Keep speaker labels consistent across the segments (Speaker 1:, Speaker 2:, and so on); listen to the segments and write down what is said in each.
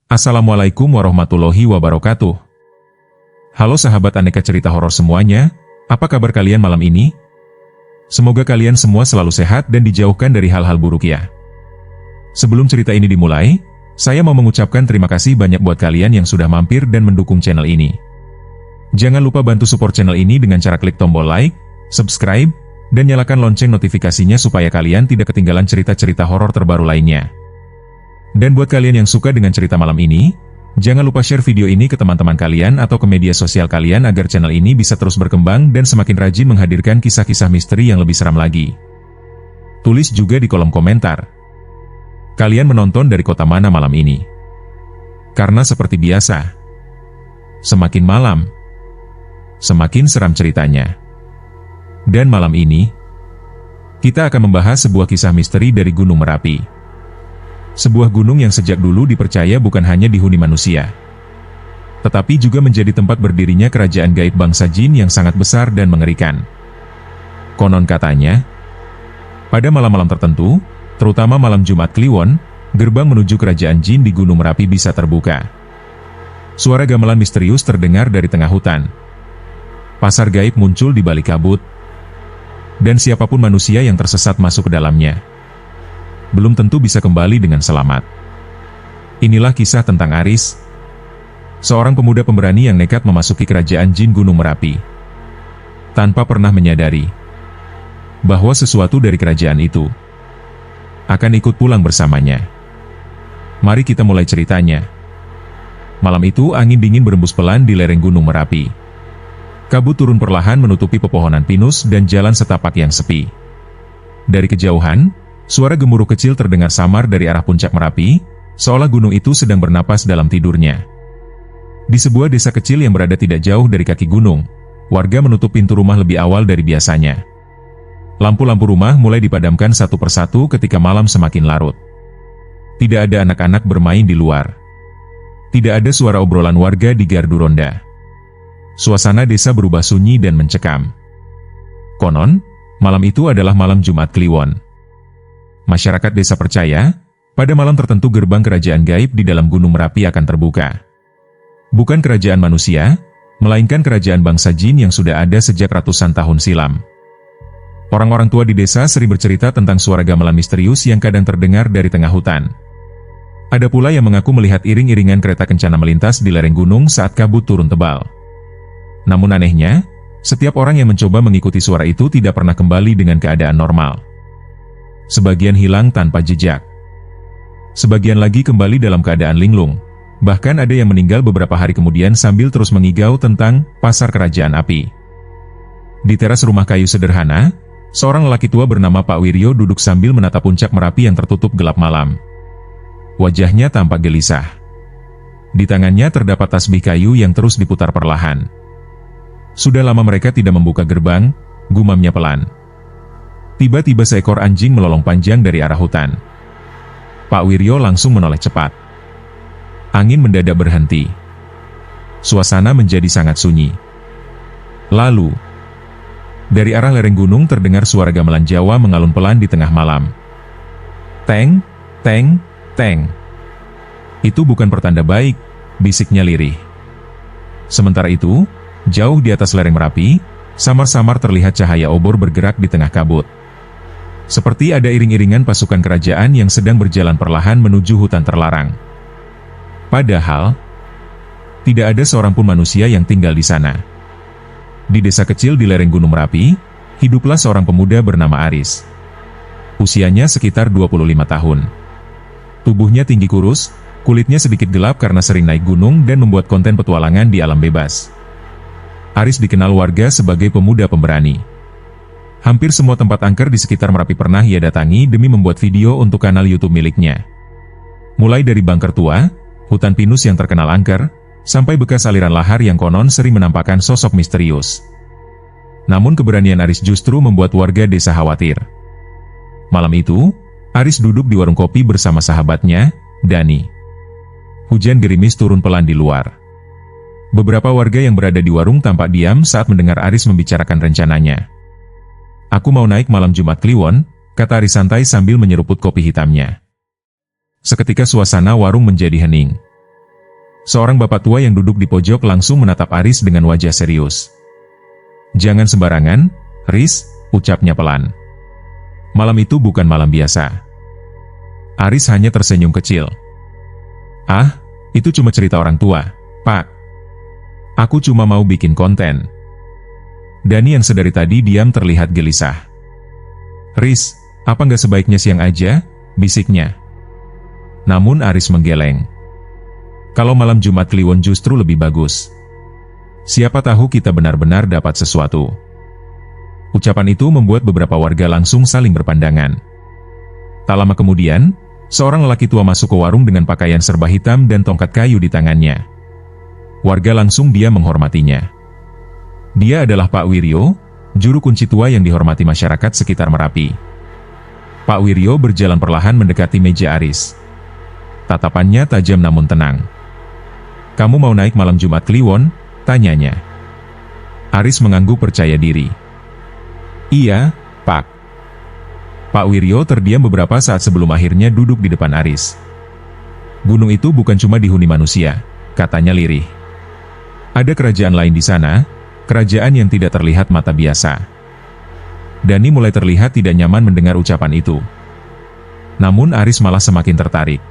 Speaker 1: Assalamualaikum warahmatullahi wabarakatuh. Halo sahabat aneka cerita horor semuanya, apa kabar kalian malam ini? Semoga kalian semua selalu sehat dan dijauhkan dari hal-hal buruk ya. Sebelum cerita ini dimulai, saya mau mengucapkan terima kasih banyak buat kalian yang sudah mampir dan mendukung channel ini. Jangan lupa bantu support channel ini dengan cara klik tombol like, subscribe, dan nyalakan lonceng notifikasinya supaya kalian tidak ketinggalan cerita-cerita horor terbaru lainnya. Dan buat kalian yang suka dengan cerita malam ini, jangan lupa share video ini ke teman-teman kalian atau ke media sosial kalian agar channel ini bisa terus berkembang dan semakin rajin menghadirkan kisah-kisah misteri yang lebih seram lagi. Tulis juga di kolom komentar, kalian menonton dari kota mana malam ini? Karena seperti biasa, semakin malam, semakin seram ceritanya. Dan malam ini, kita akan membahas sebuah kisah misteri dari Gunung Merapi. Sebuah gunung yang sejak dulu dipercaya bukan hanya dihuni manusia, tetapi juga menjadi tempat berdirinya kerajaan gaib bangsa jin yang sangat besar dan mengerikan. Konon katanya, pada malam-malam tertentu, terutama malam Jumat Kliwon, gerbang menuju kerajaan jin di Gunung Merapi bisa terbuka. Suara gamelan misterius terdengar dari tengah hutan. Pasar gaib muncul di balik kabut, dan siapapun manusia yang tersesat masuk ke dalamnya belum tentu bisa kembali dengan selamat. Inilah kisah tentang Aris, seorang pemuda pemberani yang nekat memasuki kerajaan jin Gunung Merapi, tanpa pernah menyadari bahwa sesuatu dari kerajaan itu akan ikut pulang bersamanya. Mari kita mulai ceritanya. Malam itu angin dingin berembus pelan di lereng Gunung Merapi. Kabut turun perlahan menutupi pepohonan pinus dan jalan setapak yang sepi. Dari kejauhan, suara gemuruh kecil terdengar samar dari arah puncak Merapi, seolah gunung itu sedang bernapas dalam tidurnya. Di sebuah desa kecil yang berada tidak jauh dari kaki gunung, warga menutup pintu rumah lebih awal dari biasanya. Lampu-lampu rumah mulai dipadamkan satu persatu ketika malam semakin larut. Tidak ada anak-anak bermain di luar. Tidak ada suara obrolan warga di gardu ronda. Suasana desa berubah sunyi dan mencekam. Konon, malam itu adalah malam Jumat Kliwon. Masyarakat desa percaya, pada malam tertentu gerbang kerajaan gaib di dalam Gunung Merapi akan terbuka. Bukan kerajaan manusia, melainkan kerajaan bangsa jin yang sudah ada sejak ratusan tahun silam. Orang-orang tua di desa sering bercerita tentang suara gamelan misterius yang kadang terdengar dari tengah hutan. Ada pula yang mengaku melihat iring-iringan kereta kencana melintas di lereng gunung saat kabut turun tebal. Namun anehnya, setiap orang yang mencoba mengikuti suara itu tidak pernah kembali dengan keadaan normal. Sebagian hilang tanpa jejak. Sebagian lagi kembali dalam keadaan linglung. Bahkan ada yang meninggal beberapa hari kemudian sambil terus mengigau tentang pasar kerajaan api. Di teras rumah kayu sederhana, seorang lelaki tua bernama Pak Wiryo duduk sambil menatap puncak Merapi yang tertutup gelap malam. Wajahnya tampak gelisah. Di tangannya terdapat tasbih kayu yang terus diputar perlahan. Sudah lama mereka tidak membuka gerbang, gumamnya pelan. Tiba-tiba seekor anjing melolong panjang dari arah hutan. Pak Wiryo langsung menoleh cepat. Angin mendadak berhenti. Suasana menjadi sangat sunyi. Lalu, dari arah lereng gunung terdengar suara gamelan Jawa mengalun pelan di tengah malam. Teng, teng, teng. Itu bukan pertanda baik, bisiknya lirih. Sementara itu, jauh di atas lereng Merapi, samar-samar terlihat cahaya obor bergerak di tengah kabut. Seperti ada iring-iringan pasukan kerajaan yang sedang berjalan perlahan menuju hutan terlarang. Padahal, tidak ada seorang pun manusia yang tinggal di sana. Di desa kecil di lereng Gunung Merapi, hiduplah seorang pemuda bernama Aris. Usianya sekitar 25 tahun. Tubuhnya tinggi kurus, kulitnya sedikit gelap karena sering naik gunung dan membuat konten petualangan di alam bebas. Aris dikenal warga sebagai pemuda pemberani. Hampir semua tempat angker di sekitar Merapi pernah ia datangi demi membuat video untuk kanal YouTube miliknya. Mulai dari bunker tua, hutan pinus yang terkenal angker, sampai bekas aliran lahar yang konon sering menampakkan sosok misterius. Namun keberanian Aris justru membuat warga desa khawatir. Malam itu, Aris duduk di warung kopi bersama sahabatnya, Dani. Hujan gerimis turun pelan di luar. Beberapa warga yang berada di warung tampak diam saat mendengar Aris membicarakan rencananya. Aku mau naik malam Jumat Kliwon, kata Aris santai sambil menyeruput kopi hitamnya. Seketika suasana warung menjadi hening. seorang bapak tua yang duduk di pojok langsung menatap Aris dengan wajah serius. "Jangan sembarangan, Riz," ucapnya pelan. "Malam itu bukan malam biasa." Aris hanya tersenyum kecil. "Ah, itu cuma cerita orang tua, Pak. Aku cuma mau bikin konten." Dani yang sedari tadi diam terlihat gelisah. "Riz, apa nggak sebaiknya siang aja?" bisiknya. Namun Aris menggeleng. "Kalau malam Jumat Kliwon justru lebih bagus. Siapa tahu kita benar-benar dapat sesuatu." Ucapan itu membuat beberapa warga langsung saling berpandangan. Tak lama kemudian, seorang lelaki tua masuk ke warung dengan pakaian serba hitam dan tongkat kayu di tangannya. Warga langsung diam menghormatinya. Dia adalah Pak Wiryo, juru kunci tua yang dihormati masyarakat sekitar Merapi. Pak Wiryo berjalan perlahan mendekati meja Aris. Tatapannya tajam namun tenang. "Kamu mau naik malam Jumat Kliwon?" tanyanya. Aris mengangguk percaya diri. "Iya, Pak." Pak Wiryo terdiam beberapa saat sebelum akhirnya duduk di depan Aris. "Gunung itu bukan cuma dihuni manusia," katanya lirih. "Ada kerajaan lain di sana, kerajaan yang tidak terlihat mata biasa." Dani mulai terlihat tidak nyaman mendengar ucapan itu. Namun Aris malah semakin tertarik.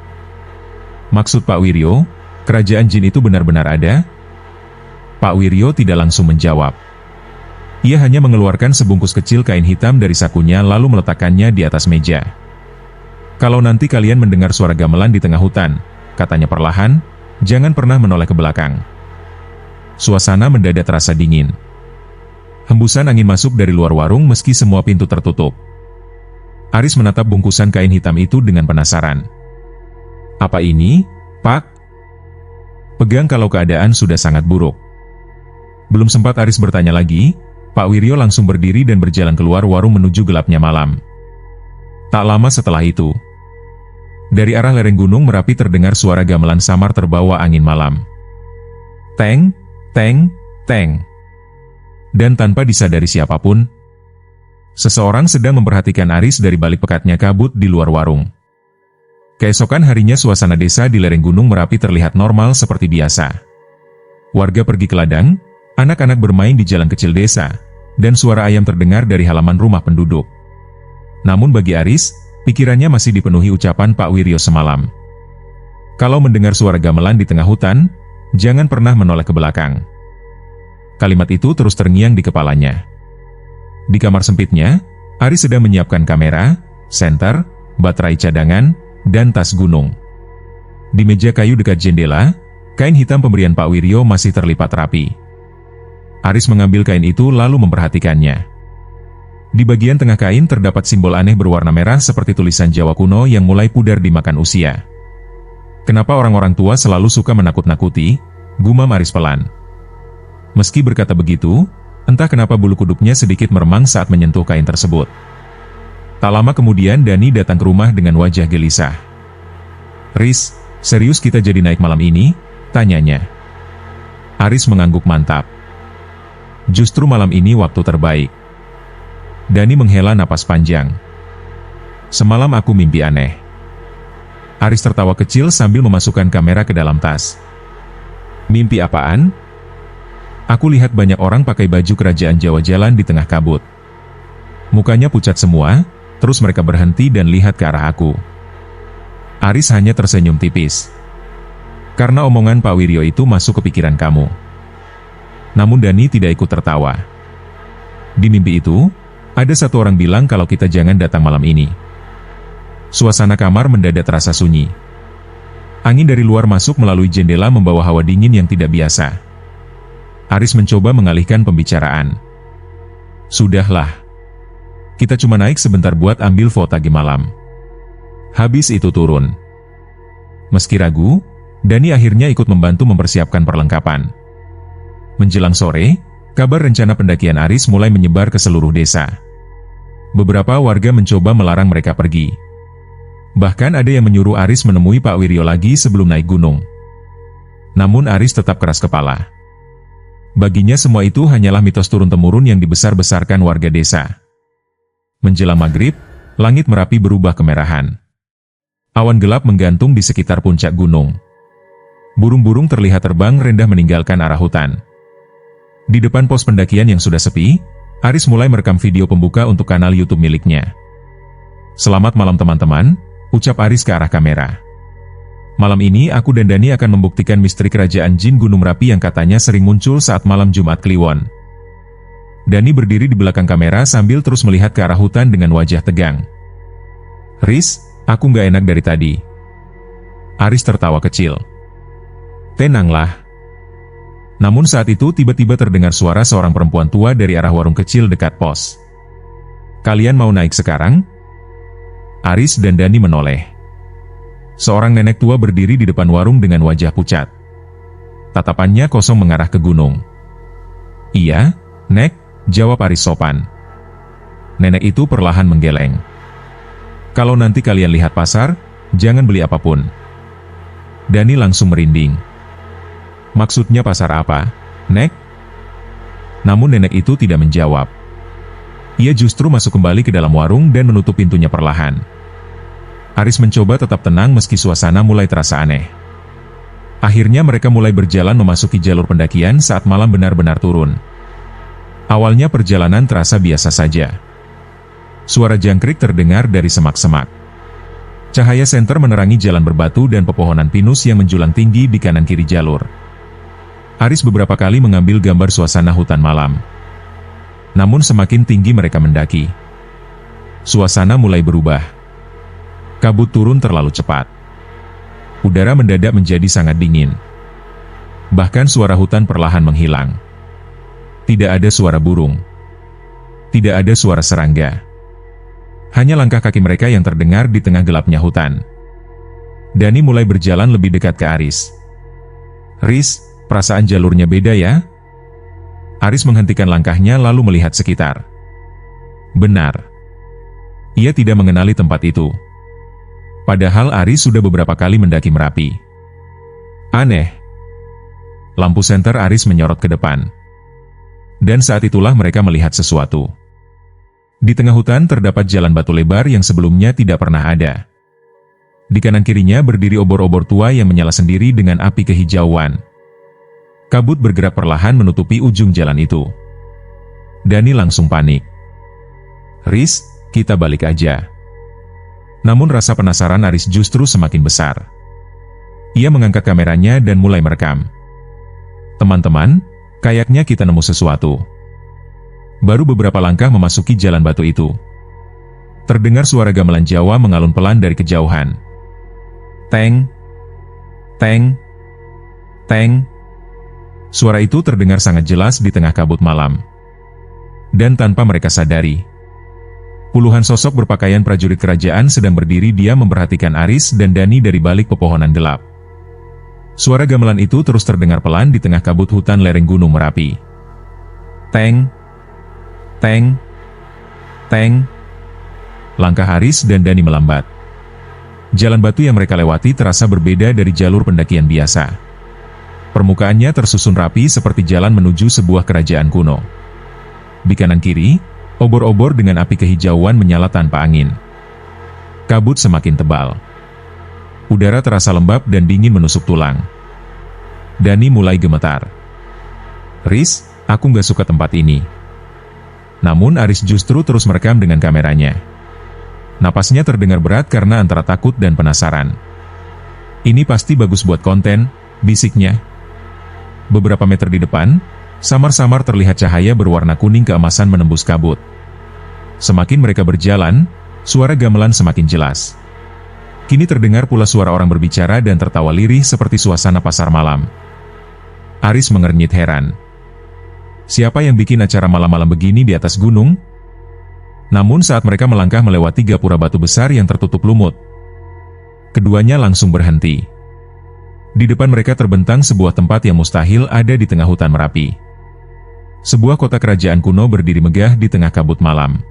Speaker 1: "Maksud Pak Wiryo, kerajaan jin itu benar-benar ada?" Pak Wiryo tidak langsung menjawab. Ia hanya mengeluarkan sebungkus kecil kain hitam dari sakunya lalu meletakkannya di atas meja. "Kalau nanti kalian mendengar suara gamelan di tengah hutan," katanya perlahan, "jangan pernah menoleh ke belakang." Suasana mendadak terasa dingin. Hembusan angin masuk dari luar warung meski semua pintu tertutup. Aris menatap bungkusan kain hitam itu dengan penasaran. "Apa ini, Pak?" "Pegang kalau keadaan sudah sangat buruk." Belum sempat Aris bertanya lagi, Pak Wiryo langsung berdiri dan berjalan keluar warung menuju gelapnya malam. Tak lama setelah itu, dari arah lereng gunung Merapi terdengar suara gamelan samar terbawa angin malam. Teng, teng, teng. Dan tanpa disadari siapapun, seseorang sedang memperhatikan Aris dari balik pekatnya kabut di luar warung. Keesokan harinya suasana desa di lereng gunung Merapi terlihat normal seperti biasa. Warga pergi ke ladang, anak-anak bermain di jalan kecil desa, dan suara ayam terdengar dari halaman rumah penduduk. Namun bagi Aris, pikirannya masih dipenuhi ucapan Pak Wiryo semalam. "Kalau mendengar suara gamelan di tengah hutan, jangan pernah menoleh ke belakang." Kalimat itu terus terngiang di kepalanya. Di kamar sempitnya, Aris sedang menyiapkan kamera, senter, baterai cadangan, dan tas gunung. Di meja kayu dekat jendela, kain hitam pemberian Pak Wiryo masih terlipat rapi. Aris mengambil kain itu lalu memperhatikannya. Di bagian tengah kain terdapat simbol aneh berwarna merah seperti tulisan Jawa kuno yang mulai pudar dimakan usia. "Kenapa orang-orang tua selalu suka menakut-nakuti?" gumam Aris pelan. Meski berkata begitu, entah kenapa bulu kuduknya sedikit meremang saat menyentuh kain tersebut. Tak lama kemudian Dani datang ke rumah dengan wajah gelisah. "Riz, serius kita jadi naik malam ini?" tanyanya. Aris mengangguk mantap. "Justru malam ini waktu terbaik." Dani menghela napas panjang. "Semalam aku mimpi aneh." Aris tertawa kecil sambil memasukkan kamera ke dalam tas. "Mimpi apaan?" "Aku lihat banyak orang pakai baju kerajaan Jawa jalan di tengah kabut. Mukanya pucat semua, terus mereka berhenti dan lihat ke arah aku." Aris hanya tersenyum tipis. "Karena omongan Pak Wiryo itu masuk ke pikiran kamu." Namun Dani tidak ikut tertawa. "Di mimpi itu, ada satu orang bilang kalau kita jangan datang malam ini." Suasana kamar mendadak terasa sunyi. Angin dari luar masuk melalui jendela membawa hawa dingin yang tidak biasa. Aris mencoba mengalihkan pembicaraan. "Sudahlah. Kita cuma naik sebentar buat ambil foto pagi malam." Habis itu turun. Meski ragu, Dani akhirnya ikut membantu mempersiapkan perlengkapan. Menjelang sore, kabar rencana pendakian Aris mulai menyebar ke seluruh desa. Beberapa warga mencoba melarang mereka pergi. Bahkan ada yang menyuruh Aris menemui Pak Wiryo lagi sebelum naik gunung. Namun Aris tetap keras kepala. Baginya semua itu hanyalah mitos turun-temurun yang dibesar-besarkan warga desa. Menjelang maghrib, langit Merapi berubah kemerahan. Awan gelap menggantung di sekitar puncak gunung. Burung-burung terlihat terbang rendah meninggalkan arah hutan. Di depan pos pendakian yang sudah sepi, Aris mulai merekam video pembuka untuk kanal YouTube miliknya. "Selamat malam teman-teman," ucap Aris ke arah kamera. "Malam ini aku dan Dani akan membuktikan misteri kerajaan jin Gunung Merapi yang katanya sering muncul saat malam Jumat Kliwon." Dani berdiri di belakang kamera sambil terus melihat ke arah hutan dengan wajah tegang. "Riz, aku nggak enak dari tadi." Aris tertawa kecil. "Tenanglah." Namun saat itu tiba-tiba terdengar suara seorang perempuan tua dari arah warung kecil dekat pos. "Kalian mau naik sekarang?" Aris dan Dani menoleh. Seorang nenek tua berdiri di depan warung dengan wajah pucat. Tatapannya kosong mengarah ke gunung. "Iya, Nek," jawab Aris sopan. Nenek itu perlahan menggeleng. "Kalau nanti kalian lihat pasar, jangan beli apapun." Dani langsung merinding. "Maksudnya pasar apa, Nek?" Namun nenek itu tidak menjawab. Ia justru masuk kembali ke dalam warung dan menutup pintunya perlahan. Aris mencoba tetap tenang meski suasana mulai terasa aneh. Akhirnya mereka mulai berjalan memasuki jalur pendakian saat malam benar-benar turun. Awalnya perjalanan terasa biasa saja. Suara jangkrik terdengar dari semak-semak. Cahaya senter menerangi jalan berbatu dan pepohonan pinus yang menjulang tinggi di kanan kiri jalur. Aris beberapa kali mengambil gambar suasana hutan malam. Namun semakin tinggi mereka mendaki, suasana mulai berubah. Kabut turun terlalu cepat. Udara mendadak menjadi sangat dingin. Bahkan suara hutan perlahan menghilang. Tidak ada suara burung. Tidak ada suara serangga. Hanya langkah kaki mereka yang terdengar di tengah gelapnya hutan. Dani mulai berjalan lebih dekat ke Aris. "Riz, perasaan jalurnya beda ya?" Aris menghentikan langkahnya lalu melihat sekitar. Benar. Ia tidak mengenali tempat itu. Padahal Aris sudah beberapa kali mendaki Merapi. Aneh. Lampu senter Aris menyorot ke depan. Dan saat itulah mereka melihat sesuatu. Di tengah hutan terdapat jalan batu lebar yang sebelumnya tidak pernah ada. Di kanan kirinya berdiri obor-obor tua yang menyala sendiri dengan api kehijauan. Kabut bergerak perlahan menutupi ujung jalan itu. Dani langsung panik. "Riz, kita balik aja." Namun rasa penasaran Aris justru semakin besar. Ia mengangkat kameranya dan mulai merekam. "Teman-teman, kayaknya kita nemu sesuatu." Baru beberapa langkah memasuki jalan batu itu, terdengar suara gamelan Jawa mengalun pelan dari kejauhan. Teng, teng, teng. Suara itu terdengar sangat jelas di tengah kabut malam. Dan tanpa mereka sadari, puluhan sosok berpakaian prajurit kerajaan sedang berdiri diam memperhatikan Aris dan Dani dari balik pepohonan gelap. Suara gamelan itu terus terdengar pelan di tengah kabut hutan lereng Gunung Merapi. Teng, teng, teng. Langkah Aris dan Dani melambat. Jalan batu yang mereka lewati terasa berbeda dari jalur pendakian biasa. Permukaannya tersusun rapi seperti jalan menuju sebuah kerajaan kuno. Di kanan kiri, obor-obor dengan api kehijauan menyala tanpa angin. Kabut semakin tebal. Udara terasa lembab dan dingin menusuk tulang. Dani mulai gemetar. "Riz, aku nggak suka tempat ini." Namun Aris justru terus merekam dengan kameranya. Napasnya terdengar berat karena antara takut dan penasaran. "Ini pasti bagus buat konten," bisiknya. Beberapa meter di depan, samar-samar terlihat cahaya berwarna kuning keemasan menembus kabut. Semakin mereka berjalan, suara gamelan semakin jelas. Kini terdengar pula suara orang berbicara dan tertawa lirih seperti suasana pasar malam. Aris mengernyit heran. Siapa yang bikin acara malam-malam begini di atas gunung? Namun saat mereka melangkah melewati gapura batu besar yang tertutup lumut, keduanya langsung berhenti. Di depan mereka terbentang sebuah tempat yang mustahil ada di tengah hutan Merapi. Sebuah kota kerajaan kuno berdiri megah di tengah kabut malam.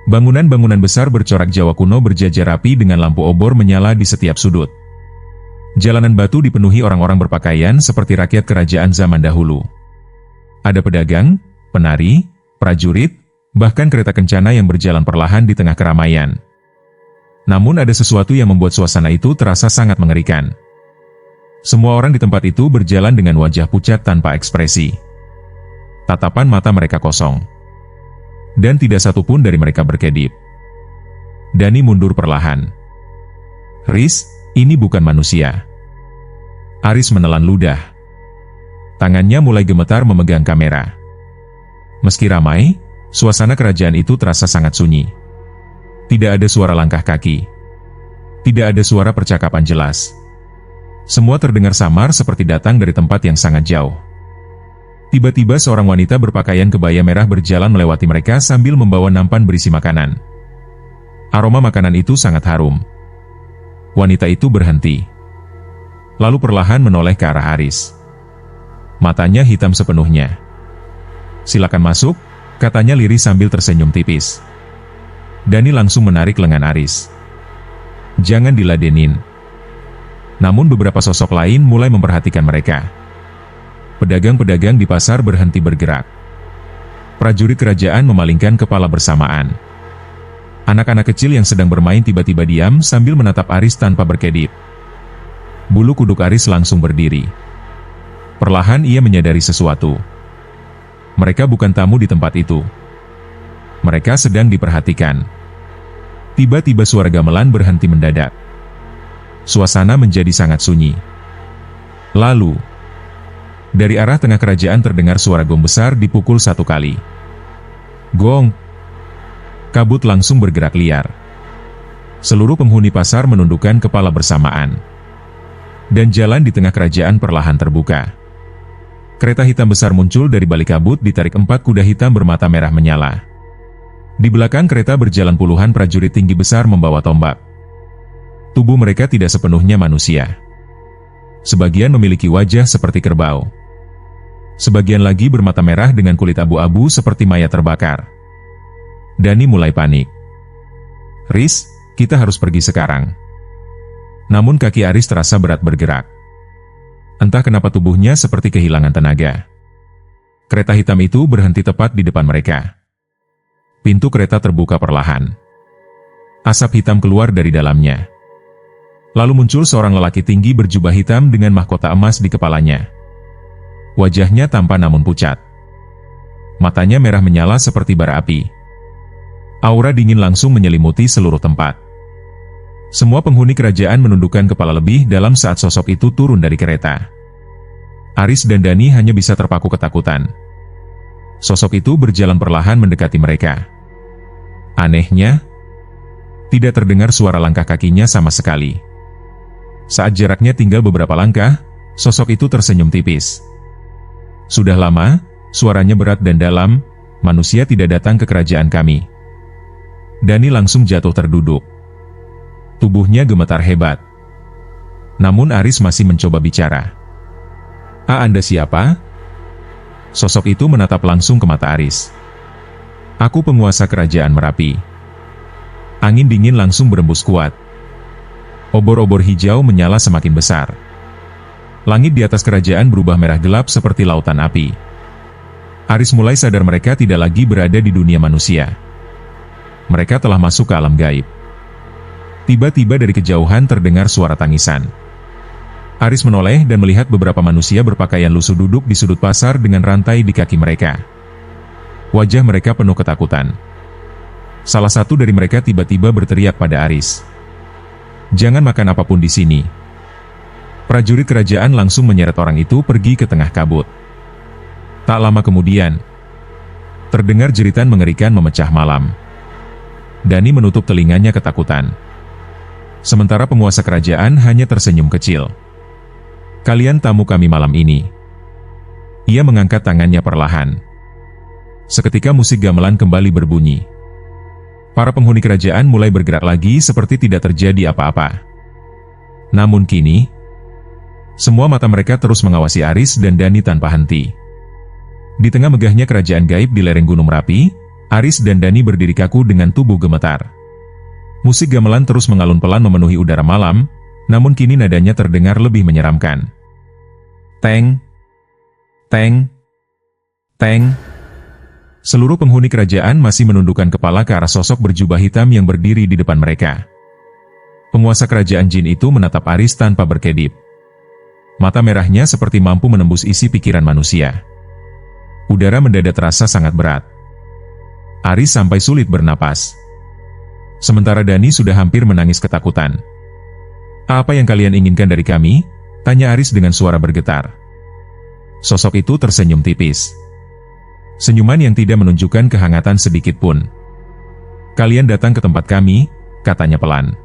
Speaker 1: Bangunan-bangunan besar bercorak Jawa kuno berjajar rapi dengan lampu obor menyala di setiap sudut. Jalanan batu dipenuhi orang-orang berpakaian seperti rakyat kerajaan zaman dahulu. Ada pedagang, penari, prajurit, bahkan kereta kencana yang berjalan perlahan di tengah keramaian. Namun ada sesuatu yang membuat suasana itu terasa sangat mengerikan. Semua orang di tempat itu berjalan dengan wajah pucat tanpa ekspresi. Tatapan mata mereka kosong. Dan tidak satupun dari mereka berkedip. Dani mundur perlahan. "Riz, ini bukan manusia." Aris menelan ludah. Tangannya mulai gemetar memegang kamera. Meski ramai, suasana kerajaan itu terasa sangat sunyi. Tidak ada suara langkah kaki. Tidak ada suara percakapan jelas. Semua terdengar samar seperti datang dari tempat yang sangat jauh. Tiba-tiba seorang wanita berpakaian kebaya merah berjalan melewati mereka sambil membawa nampan berisi makanan. Aroma makanan itu sangat harum. Wanita itu berhenti. Lalu perlahan menoleh ke arah Aris. Matanya hitam sepenuhnya. "Silakan masuk," katanya lirih sambil tersenyum tipis. Dani langsung menarik lengan Aris. "Jangan diladenin." Namun beberapa sosok lain mulai memperhatikan mereka. Pedagang-pedagang di pasar berhenti bergerak. Prajurit kerajaan memalingkan kepala bersamaan. Anak-anak kecil yang sedang bermain tiba-tiba diam sambil menatap Aris tanpa berkedip. Bulu kuduk Aris langsung berdiri. Perlahan ia menyadari sesuatu. Mereka bukan tamu di tempat itu. Mereka sedang diperhatikan. Tiba-tiba suara gamelan berhenti mendadak. Suasana menjadi sangat sunyi. Lalu, dari arah tengah kerajaan terdengar suara gong besar dipukul 1 kali. Gong! Kabut langsung bergerak liar. Seluruh penghuni pasar menundukkan kepala bersamaan. Dan jalan di tengah kerajaan perlahan terbuka. Kereta hitam besar muncul dari balik kabut ditarik 4 kuda hitam bermata merah menyala. Di belakang kereta berjalan puluhan prajurit tinggi besar membawa tombak. Tubuh mereka tidak sepenuhnya manusia. Sebagian memiliki wajah seperti kerbau. Sebagian lagi bermata merah dengan kulit abu-abu seperti mayat terbakar. Dani mulai panik. "Riz, kita harus pergi sekarang." Namun kaki Aris terasa berat bergerak. Entah kenapa tubuhnya seperti kehilangan tenaga. Kereta hitam itu berhenti tepat di depan mereka. Pintu kereta terbuka perlahan. Asap hitam keluar dari dalamnya. Lalu muncul seorang lelaki tinggi berjubah hitam dengan mahkota emas di kepalanya. Wajahnya tampan namun pucat. Matanya merah menyala seperti bara api. Aura dingin langsung menyelimuti seluruh tempat. Semua penghuni kerajaan menundukkan kepala lebih dalam saat sosok itu turun dari kereta. Aris dan Dani hanya bisa terpaku ketakutan. Sosok itu berjalan perlahan mendekati mereka. Anehnya, tidak terdengar suara langkah kakinya sama sekali. Saat jaraknya tinggal beberapa langkah, sosok itu tersenyum tipis. "Sudah lama," suaranya berat dan dalam, "manusia tidak datang ke kerajaan kami." Dani langsung jatuh terduduk. Tubuhnya gemetar hebat. Namun Aris masih mencoba bicara. Anda siapa?" Sosok itu menatap langsung ke mata Aris. "Aku penguasa kerajaan Merapi." Angin dingin langsung berembus kuat. Obor-obor hijau menyala semakin besar. Langit di atas kerajaan berubah merah gelap seperti lautan api. Aris mulai sadar mereka tidak lagi berada di dunia manusia. Mereka telah masuk ke alam gaib. Tiba-tiba dari kejauhan terdengar suara tangisan. Aris menoleh dan melihat beberapa manusia berpakaian lusuh duduk di sudut pasar dengan rantai di kaki mereka. Wajah mereka penuh ketakutan. Salah satu dari mereka tiba-tiba berteriak pada Aris, "Jangan makan apapun di sini." Prajurit kerajaan langsung menyeret orang itu pergi ke tengah kabut. Tak lama kemudian, terdengar jeritan mengerikan memecah malam. Dani menutup telinganya ketakutan. Sementara penguasa kerajaan hanya tersenyum kecil. "Kalian tamu kami malam ini." Ia mengangkat tangannya perlahan. Seketika musik gamelan kembali berbunyi. Para penghuni kerajaan mulai bergerak lagi seperti tidak terjadi apa-apa. Namun kini, semua mata mereka terus mengawasi Aris dan Dani tanpa henti. Di tengah megahnya kerajaan gaib di lereng Gunung Merapi, Aris dan Dani berdiri kaku dengan tubuh gemetar. Musik gamelan terus mengalun pelan memenuhi udara malam, namun kini nadanya terdengar lebih menyeramkan. Teng, teng, teng. Seluruh penghuni kerajaan masih menundukkan kepala ke arah sosok berjubah hitam yang berdiri di depan mereka. Penguasa kerajaan jin itu menatap Aris tanpa berkedip. Mata merahnya seperti mampu menembus isi pikiran manusia. Udara mendadak terasa sangat berat. Aris sampai sulit bernapas. Sementara Dani sudah hampir menangis ketakutan. "Apa yang kalian inginkan dari kami?" tanya Aris dengan suara bergetar. Sosok itu tersenyum tipis. Senyuman yang tidak menunjukkan kehangatan sedikit pun. "Kalian datang ke tempat kami," katanya pelan.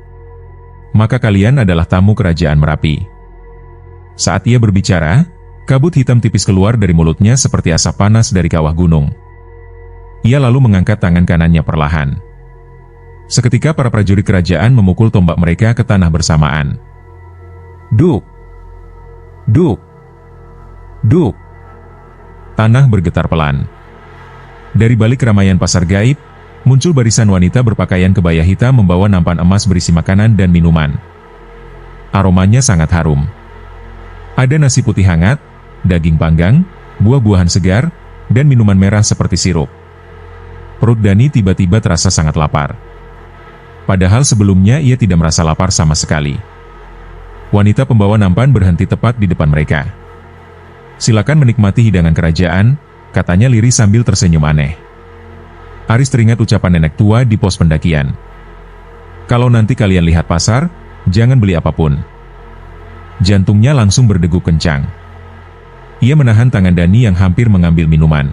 Speaker 1: "Maka kalian adalah tamu kerajaan Merapi." Saat ia berbicara, kabut hitam tipis keluar dari mulutnya seperti asap panas dari kawah gunung. Ia lalu mengangkat tangan kanannya perlahan. Seketika para prajurit kerajaan memukul tombak mereka ke tanah bersamaan. Duk! Duk! Duk! Tanah bergetar pelan. Dari balik keramaian pasar gaib, muncul barisan wanita berpakaian kebaya hitam membawa nampan emas berisi makanan dan minuman. Aromanya sangat harum. Ada nasi putih hangat, daging panggang, buah-buahan segar, dan minuman merah seperti sirup. Perut Dani tiba-tiba terasa sangat lapar. Padahal sebelumnya ia tidak merasa lapar sama sekali. Wanita pembawa nampan berhenti tepat di depan mereka. "Silakan menikmati hidangan kerajaan," katanya lirih sambil tersenyum aneh. Aris teringat ucapan nenek tua di pos pendakian. "Kalau nanti kalian lihat pasar, jangan beli apapun." Jantungnya langsung berdegup kencang. Ia menahan tangan Dani yang hampir mengambil minuman.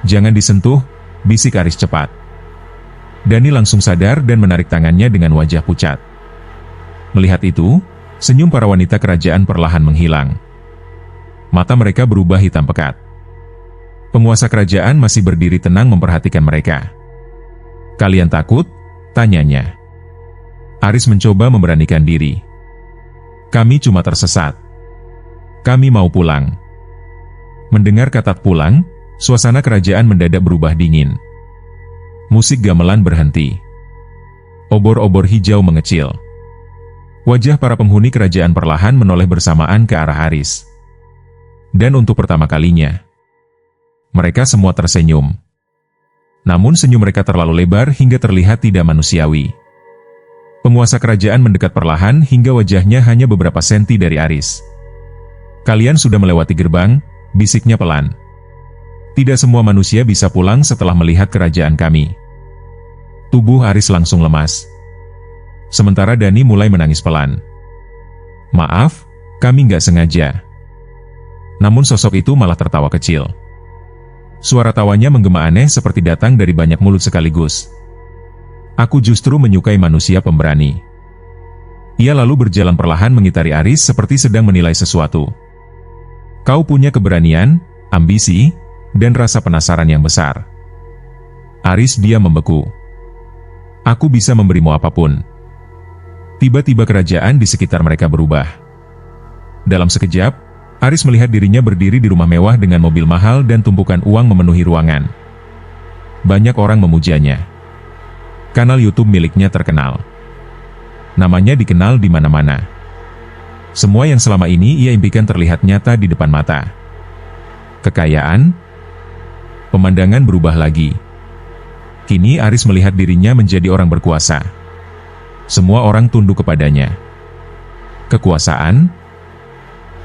Speaker 1: "Jangan disentuh," bisik Aris cepat. Dani langsung sadar dan menarik tangannya dengan wajah pucat. Melihat itu, senyum para wanita kerajaan perlahan menghilang. Mata mereka berubah hitam pekat. Penguasa kerajaan masih berdiri tenang memperhatikan mereka. "Kalian takut?" tanyanya. Aris mencoba memberanikan diri. "Kami cuma tersesat. Kami mau pulang." Mendengar kata pulang, suasana kerajaan mendadak berubah dingin. Musik gamelan berhenti. Obor-obor hijau mengecil. Wajah para penghuni kerajaan perlahan menoleh bersamaan ke arah Aris. Dan untuk pertama kalinya, mereka semua tersenyum. Namun senyum mereka terlalu lebar hingga terlihat tidak manusiawi. Penguasa kerajaan mendekat perlahan hingga wajahnya hanya beberapa senti dari Aris. "Kalian sudah melewati gerbang," bisiknya pelan. "Tidak semua manusia bisa pulang setelah melihat kerajaan kami." Tubuh Aris langsung lemas. Sementara Dani mulai menangis pelan. "Maaf, kami nggak sengaja." Namun sosok itu malah tertawa kecil. Suara tawanya menggema aneh seperti datang dari banyak mulut sekaligus. "Aku justru menyukai manusia pemberani." Ia lalu berjalan perlahan mengitari Aris seperti sedang menilai sesuatu. "Kau punya keberanian, ambisi, dan rasa penasaran yang besar." Aris diam membeku. "Aku bisa memberimu apapun." Tiba-tiba kerajaan di sekitar mereka berubah. Dalam sekejap, Aris melihat dirinya berdiri di rumah mewah dengan mobil mahal dan tumpukan uang memenuhi ruangan. Banyak orang memujanya. Kanal YouTube miliknya terkenal. Namanya dikenal di mana-mana. Semua yang selama ini ia impikan terlihat nyata di depan mata. Kekayaan, pemandangan berubah lagi. Kini Aris melihat dirinya menjadi orang berkuasa. Semua orang tunduk kepadanya. Kekuasaan,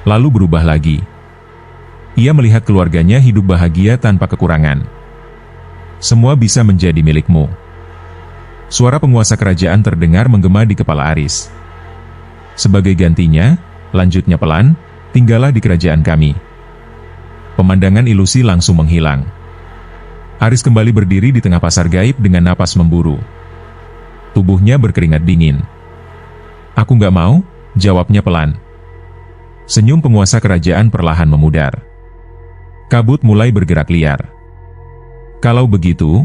Speaker 1: lalu berubah lagi. Ia melihat keluarganya hidup bahagia tanpa kekurangan. "Semua bisa menjadi milikmu." Suara penguasa kerajaan terdengar menggema di kepala Aris. "Sebagai gantinya," lanjutnya pelan, "tinggallah di kerajaan kami." Pemandangan ilusi langsung menghilang. Aris kembali berdiri di tengah pasar gaib dengan napas memburu. Tubuhnya berkeringat dingin. "Aku nggak mau," jawabnya pelan. Senyum penguasa kerajaan perlahan memudar. Kabut mulai bergerak liar. "Kalau begitu,"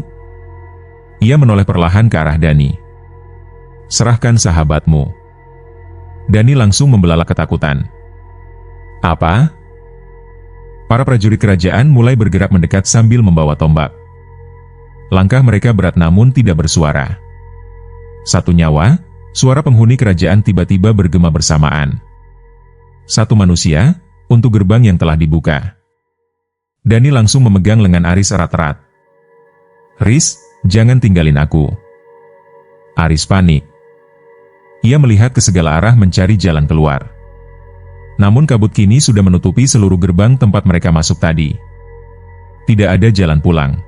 Speaker 1: ia menoleh perlahan ke arah Dani. "Serahkan sahabatmu." Dani langsung membelalak ketakutan. "Apa?" Para prajurit kerajaan mulai bergerak mendekat sambil membawa tombak. Langkah mereka berat namun tidak bersuara. Satu nyawa, suara penghuni kerajaan tiba-tiba bergema bersamaan. Satu manusia, untuk gerbang yang telah dibuka. Dani langsung memegang lengan Aris erat-erat. "Riz, jangan tinggalin aku." Aris panik. Ia melihat ke segala arah mencari jalan keluar. Namun kabut kini sudah menutupi seluruh gerbang tempat mereka masuk tadi. Tidak ada jalan pulang.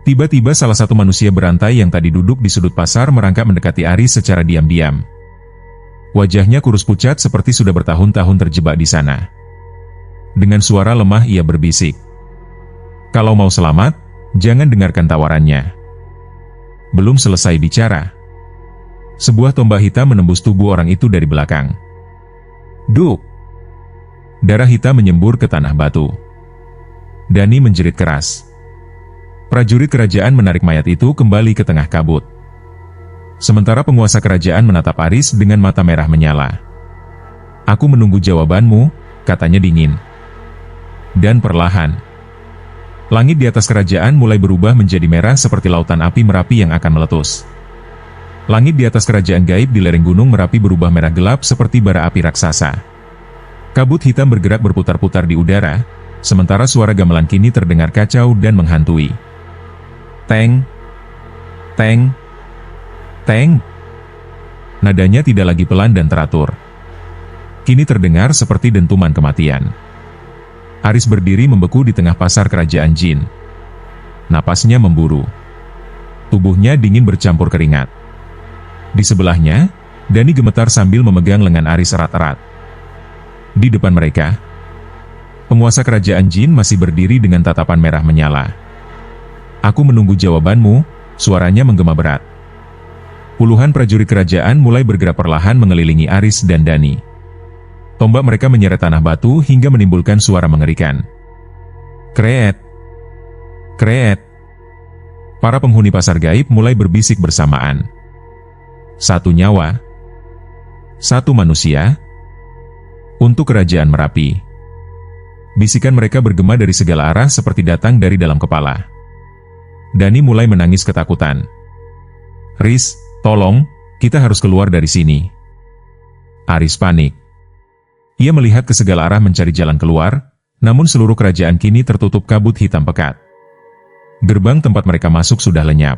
Speaker 1: Tiba-tiba salah satu manusia berantai yang tadi duduk di sudut pasar merangkak mendekati Aris secara diam-diam. Wajahnya kurus pucat seperti sudah bertahun-tahun terjebak di sana. Dengan suara lemah ia berbisik, "Kalau mau selamat, jangan dengarkan tawarannya." Belum selesai bicara, sebuah tombak hitam menembus tubuh orang itu dari belakang. Duk! Darah hitam menyembur ke tanah batu. Dani menjerit keras. Prajurit kerajaan menarik mayat itu kembali ke tengah kabut. Sementara penguasa kerajaan menatap Aris dengan mata merah menyala. "Aku menunggu jawabanmu," katanya dingin. Dan perlahan, langit di atas kerajaan mulai berubah menjadi merah seperti lautan api Merapi yang akan meletus. Langit di atas kerajaan gaib di lereng gunung Merapi berubah merah gelap seperti bara api raksasa. Kabut hitam bergerak berputar-putar di udara, sementara suara gamelan kini terdengar kacau dan menghantui. Teng! Teng! Teng! Nadanya tidak lagi pelan dan teratur. Kini terdengar seperti dentuman kematian. Aris berdiri membeku di tengah pasar kerajaan jin. Napasnya memburu. Tubuhnya dingin bercampur keringat. Di sebelahnya, Dani gemetar sambil memegang lengan Aris erat-erat. Di depan mereka, penguasa kerajaan jin masih berdiri dengan tatapan merah menyala. "Aku menunggu jawabanmu," suaranya menggema berat. Puluhan prajurit kerajaan mulai bergerak perlahan mengelilingi Aris dan Dani. Tombak mereka menyeret tanah batu hingga menimbulkan suara mengerikan. Kreet! Kreet! Para penghuni pasar gaib mulai berbisik bersamaan. Satu nyawa. Satu manusia. Untuk kerajaan Merapi. Bisikan mereka bergema dari segala arah seperti datang dari dalam kepala. Dani mulai menangis ketakutan. "Riz, tolong, kita harus keluar dari sini." Aris panik. Ia melihat ke segala arah mencari jalan keluar, namun seluruh kerajaan kini tertutup kabut hitam pekat. Gerbang tempat mereka masuk sudah lenyap.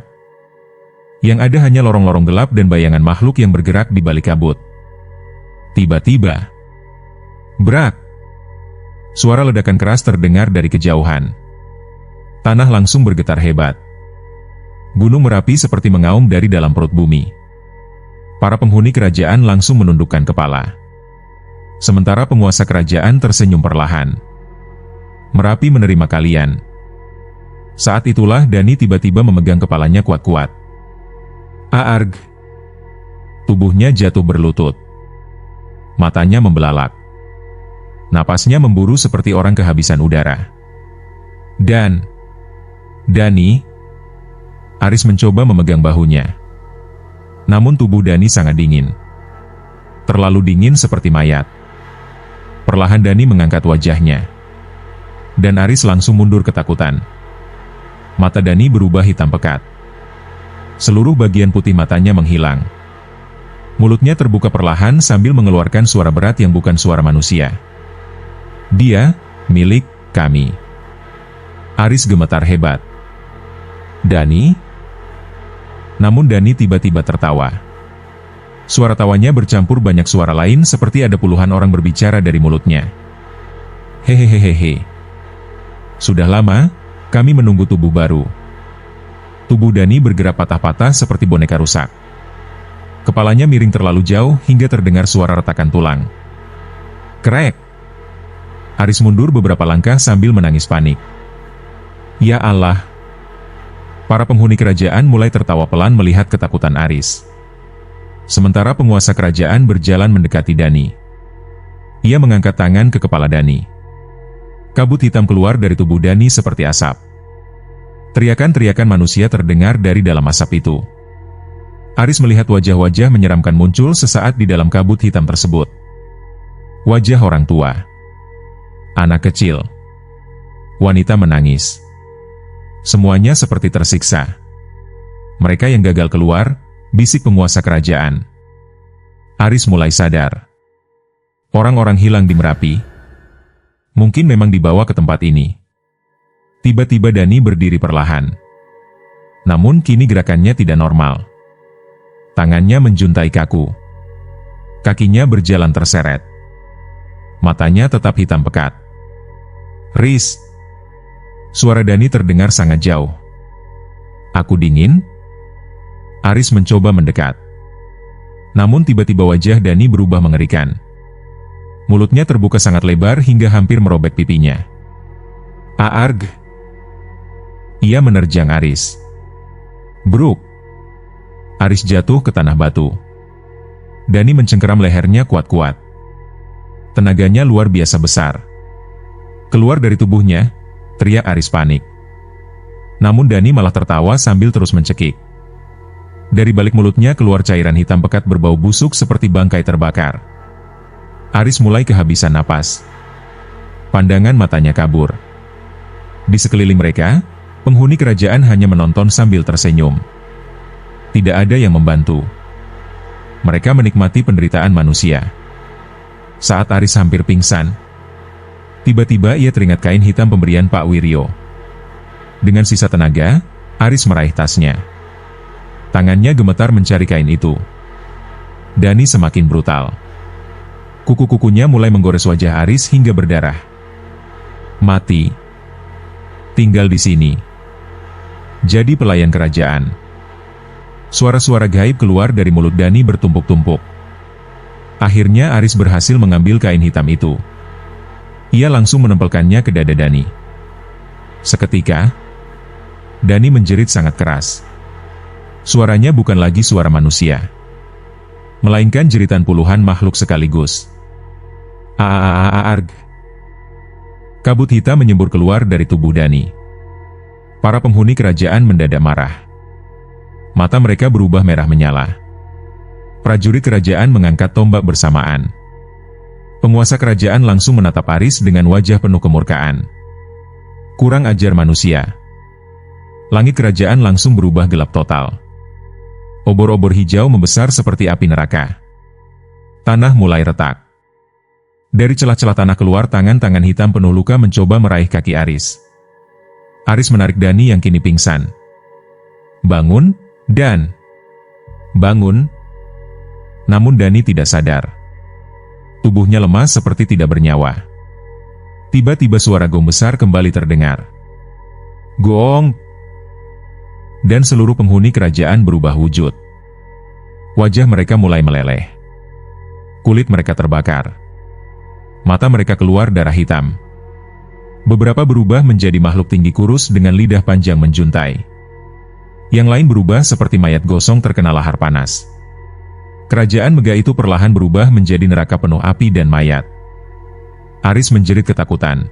Speaker 1: Yang ada hanya lorong-lorong gelap dan bayangan makhluk yang bergerak di balik kabut. Tiba-tiba, brak! Suara ledakan keras terdengar dari kejauhan. Tanah langsung bergetar hebat. Gunung Merapi seperti mengaum dari dalam perut bumi. Para penghuni kerajaan langsung menundukkan kepala. Sementara penguasa kerajaan tersenyum perlahan. "Merapi menerima kalian." Saat itulah Dani tiba-tiba memegang kepalanya kuat-kuat. Aarg! Tubuhnya jatuh berlutut. Matanya membelalak. Napasnya memburu seperti orang kehabisan udara. Dani! Aris mencoba memegang bahunya. Namun tubuh Dani sangat dingin. Terlalu dingin seperti mayat. Perlahan Dani mengangkat wajahnya. Dan Aris langsung mundur ketakutan. Mata Dani berubah hitam pekat. Seluruh bagian putih matanya menghilang. Mulutnya terbuka perlahan sambil mengeluarkan suara berat yang bukan suara manusia. "Dia, milik kami." Aris gemetar hebat. "Dani?" Namun Dani tiba-tiba tertawa. Suara tawanya bercampur banyak suara lain seperti ada puluhan orang berbicara dari mulutnya. "Hehehehehe. Sudah lama, kami menunggu tubuh baru." Tubuh Dani bergerak patah-patah seperti boneka rusak. Kepalanya miring terlalu jauh hingga terdengar suara retakan tulang. Krek! Aris mundur beberapa langkah sambil menangis panik. Ya Allah! Para penghuni kerajaan mulai tertawa pelan melihat ketakutan Aris. Sementara penguasa kerajaan berjalan mendekati Dani. Ia mengangkat tangan ke kepala Dani. Kabut hitam keluar dari tubuh Dani seperti asap. Teriakan-teriakan manusia terdengar dari dalam asap itu. Aris melihat wajah-wajah menyeramkan muncul sesaat di dalam kabut hitam tersebut. Wajah orang tua. Anak kecil. Wanita menangis. Semuanya seperti tersiksa. Mereka yang gagal keluar, bisik penguasa kerajaan. Aris mulai sadar. Orang-orang hilang di Merapi. Mungkin memang dibawa ke tempat ini. Tiba-tiba Dani berdiri perlahan. Namun kini gerakannya tidak normal. Tangannya menjuntai kaku. Kakinya berjalan terseret. Matanya tetap hitam pekat. "Riz." Suara Dani terdengar sangat jauh. "Aku dingin?" Aris mencoba mendekat. Namun tiba-tiba wajah Dani berubah mengerikan. Mulutnya terbuka sangat lebar hingga hampir merobek pipinya. "Aarg." Ia menerjang Aris. "Bruk." Aris jatuh ke tanah batu. Dani mencengkeram lehernya kuat-kuat. Tenaganya luar biasa besar. Keluar dari tubuhnya, teriak Aris panik. Namun Dani malah tertawa sambil terus mencekik. Dari balik mulutnya keluar cairan hitam pekat berbau busuk seperti bangkai terbakar. Aris mulai kehabisan napas. Pandangan matanya kabur. Di sekeliling mereka, penghuni kerajaan hanya menonton sambil tersenyum. Tidak ada yang membantu. Mereka menikmati penderitaan manusia. Saat Aris hampir pingsan, tiba-tiba ia teringat kain hitam pemberian Pak Wiryo. Dengan sisa tenaga, Aris meraih tasnya. Tangannya gemetar mencari kain itu. Dani semakin brutal. Kuku-kukunya mulai menggores wajah Aris hingga berdarah. "Mati. Tinggal di sini. Jadi pelayan kerajaan." Suara-suara gaib keluar dari mulut Dani bertumpuk-tumpuk. Akhirnya Aris berhasil mengambil kain hitam itu. Ia langsung menempelkannya ke dada Dani. Seketika, Dani menjerit sangat keras. Suaranya bukan lagi suara manusia, melainkan jeritan puluhan makhluk sekaligus. "Aarg." Kabut hitam menyembur keluar dari tubuh Dani. Para penghuni kerajaan mendadak marah. Mata mereka berubah merah menyala. Prajurit kerajaan mengangkat tombak bersamaan. Penguasa kerajaan langsung menatap Aris dengan wajah penuh kemurkaan. Kurang ajar manusia. Langit kerajaan langsung berubah gelap total. Obor-obor hijau membesar seperti api neraka. Tanah mulai retak. Dari celah-celah tanah keluar tangan-tangan hitam penuh luka mencoba meraih kaki Aris. Aris menarik Dani yang kini pingsan. "Bangun, Dan." "Bangun." Namun Dani tidak sadar. Tubuhnya lemas seperti tidak bernyawa. Tiba-tiba suara gong besar kembali terdengar. "Gong!" Dan seluruh penghuni kerajaan berubah wujud. Wajah mereka mulai meleleh. Kulit mereka terbakar. Mata mereka keluar darah hitam. Beberapa berubah menjadi makhluk tinggi kurus dengan lidah panjang menjuntai. Yang lain berubah seperti mayat gosong terkena lahar panas. Kerajaan megah itu perlahan berubah menjadi neraka penuh api dan mayat. Aris menjerit ketakutan.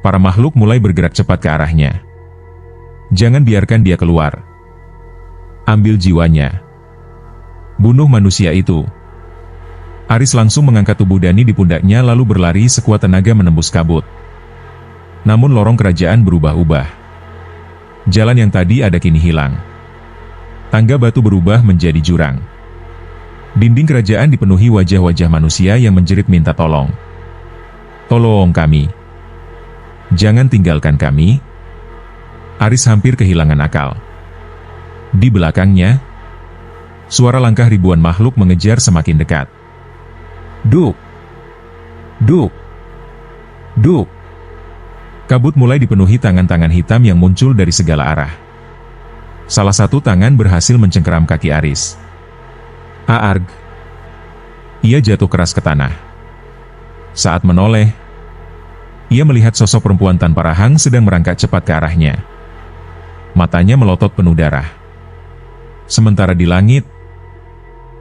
Speaker 1: Para makhluk mulai bergerak cepat ke arahnya. "Jangan biarkan dia keluar. Ambil jiwanya. Bunuh manusia itu." Aris langsung mengangkat tubuh Dani di pundaknya lalu berlari sekuat tenaga menembus kabut. Namun lorong kerajaan berubah-ubah. Jalan yang tadi ada kini hilang. Tangga batu berubah menjadi jurang. Dinding kerajaan dipenuhi wajah-wajah manusia yang menjerit minta tolong. "Tolong kami. Jangan tinggalkan kami." Aris hampir kehilangan akal. Di belakangnya, suara langkah ribuan makhluk mengejar semakin dekat. Duk! Duk! Duk! Kabut mulai dipenuhi tangan-tangan hitam yang muncul dari segala arah. Salah satu tangan berhasil mencengkeram kaki Aris. "Aarg!" Ia jatuh keras ke tanah. Saat menoleh, ia melihat sosok perempuan tanpa rahang sedang merangkak cepat ke arahnya. Matanya melotot penuh darah. Sementara di langit,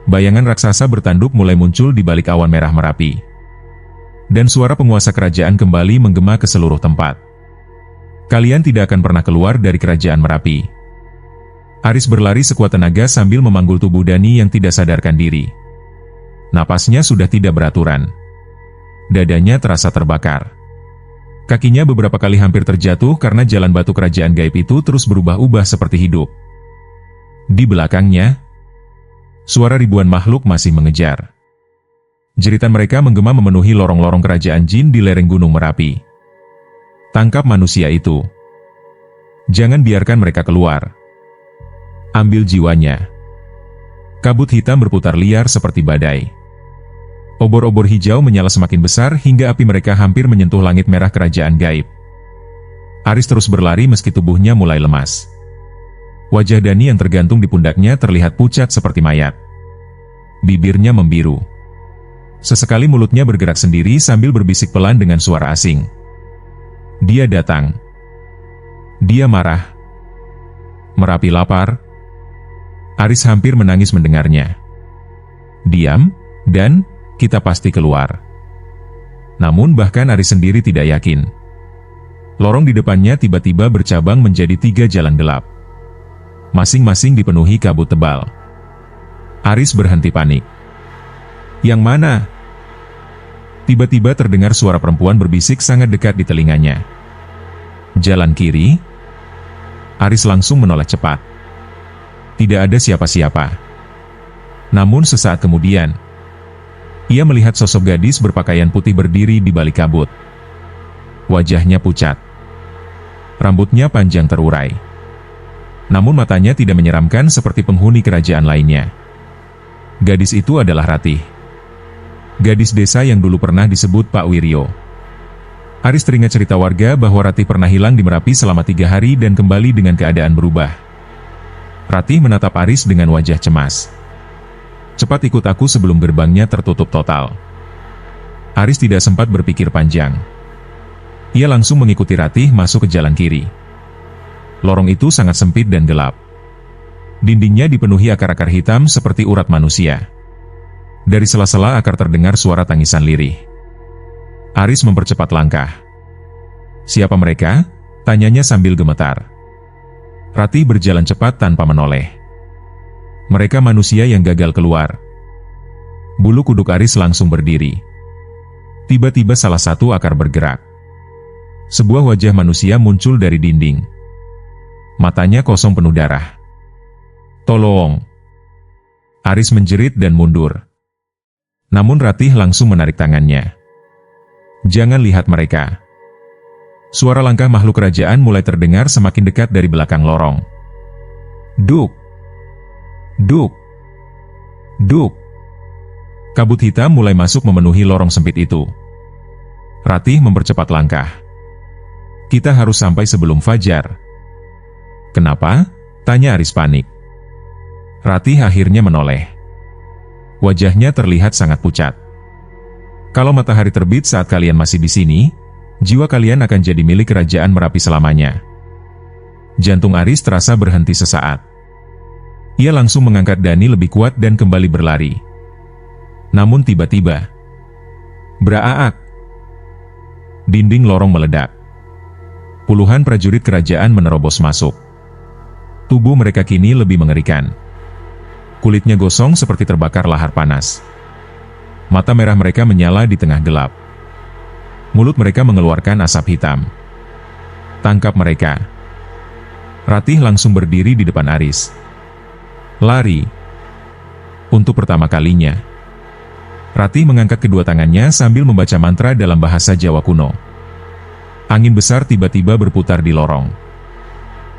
Speaker 1: bayangan raksasa bertanduk mulai muncul di balik awan merah Merapi. Dan suara penguasa kerajaan kembali menggema ke seluruh tempat. "Kalian tidak akan pernah keluar dari kerajaan Merapi." Aris berlari sekuat tenaga sambil memanggul tubuh Dani yang tidak sadarkan diri. Napasnya sudah tidak beraturan. Dadanya terasa terbakar. Kakinya beberapa kali hampir terjatuh karena jalan batu kerajaan gaib itu terus berubah-ubah seperti hidup. Di belakangnya, suara ribuan makhluk masih mengejar. Jeritan mereka menggema memenuhi lorong-lorong kerajaan jin di lereng Gunung Merapi. "Tangkap manusia itu. Jangan biarkan mereka keluar. Ambil jiwanya." Kabut hitam berputar liar seperti badai. Obor-obor hijau menyala semakin besar hingga api mereka hampir menyentuh langit merah kerajaan gaib. Aris terus berlari meski tubuhnya mulai lemas. Wajah Dani yang tergantung di pundaknya terlihat pucat seperti mayat. Bibirnya membiru. Sesekali mulutnya bergerak sendiri sambil berbisik pelan dengan suara asing. Dia datang. Dia marah. Merapi lapar. Aris hampir menangis mendengarnya. Diam, dan kita pasti keluar. Namun bahkan Aris sendiri tidak yakin. Lorong di depannya tiba-tiba bercabang menjadi 3 jalan gelap. Masing-masing dipenuhi kabut tebal. Aris berhenti panik. Yang mana? Tiba-tiba terdengar suara perempuan berbisik sangat dekat di telinganya. Jalan kiri. Aris langsung menoleh cepat. Tidak ada siapa-siapa. Namun sesaat kemudian, ia melihat sosok gadis berpakaian putih berdiri di balik kabut. Wajahnya pucat. Rambutnya panjang terurai. Namun matanya tidak menyeramkan seperti penghuni kerajaan lainnya. Gadis itu adalah Ratih. Gadis desa yang dulu pernah disebut Pak Wiryo. Aris teringat cerita warga bahwa Ratih pernah hilang di Merapi selama 3 hari dan kembali dengan keadaan berubah. Ratih menatap Aris dengan wajah cemas. Cepat ikut aku sebelum gerbangnya tertutup total. Aris tidak sempat berpikir panjang. Ia langsung mengikuti Ratih masuk ke jalan kiri. Lorong itu sangat sempit dan gelap. Dindingnya dipenuhi akar-akar hitam seperti urat manusia. Dari sela-sela akar terdengar suara tangisan lirih. Aris mempercepat langkah. Siapa mereka? Tanyanya sambil gemetar. Ratih berjalan cepat tanpa menoleh. Mereka manusia yang gagal keluar. Bulu kuduk Aris langsung berdiri. Tiba-tiba salah satu akar bergerak. Sebuah wajah manusia muncul dari dinding. Matanya kosong penuh darah. Tolong! Aris menjerit dan mundur. Namun Ratih langsung menarik tangannya. Jangan lihat mereka. Suara langkah makhluk kerajaan mulai terdengar semakin dekat dari belakang lorong. Duk! Duk! Duk! Kabut hitam mulai masuk memenuhi lorong sempit itu. Ratih mempercepat langkah. Kita harus sampai sebelum fajar. Kenapa? Tanya Aris panik. Ratih akhirnya menoleh. Wajahnya terlihat sangat pucat. Kalau matahari terbit saat kalian masih di sini, jiwa kalian akan jadi milik kerajaan Merapi selamanya. Jantung Aris terasa berhenti sesaat. Ia langsung mengangkat Dani lebih kuat dan kembali berlari. Namun tiba-tiba, braak! Dinding lorong meledak. Puluhan prajurit kerajaan menerobos masuk. Tubuh mereka kini lebih mengerikan. Kulitnya gosong seperti terbakar lahar panas. Mata merah mereka menyala di tengah gelap. Mulut mereka mengeluarkan asap hitam. Tangkap mereka. Ratih langsung berdiri di depan Aris. Lari. Untuk pertama kalinya, Ratih mengangkat kedua tangannya sambil membaca mantra dalam bahasa Jawa kuno. Angin besar tiba-tiba berputar di lorong.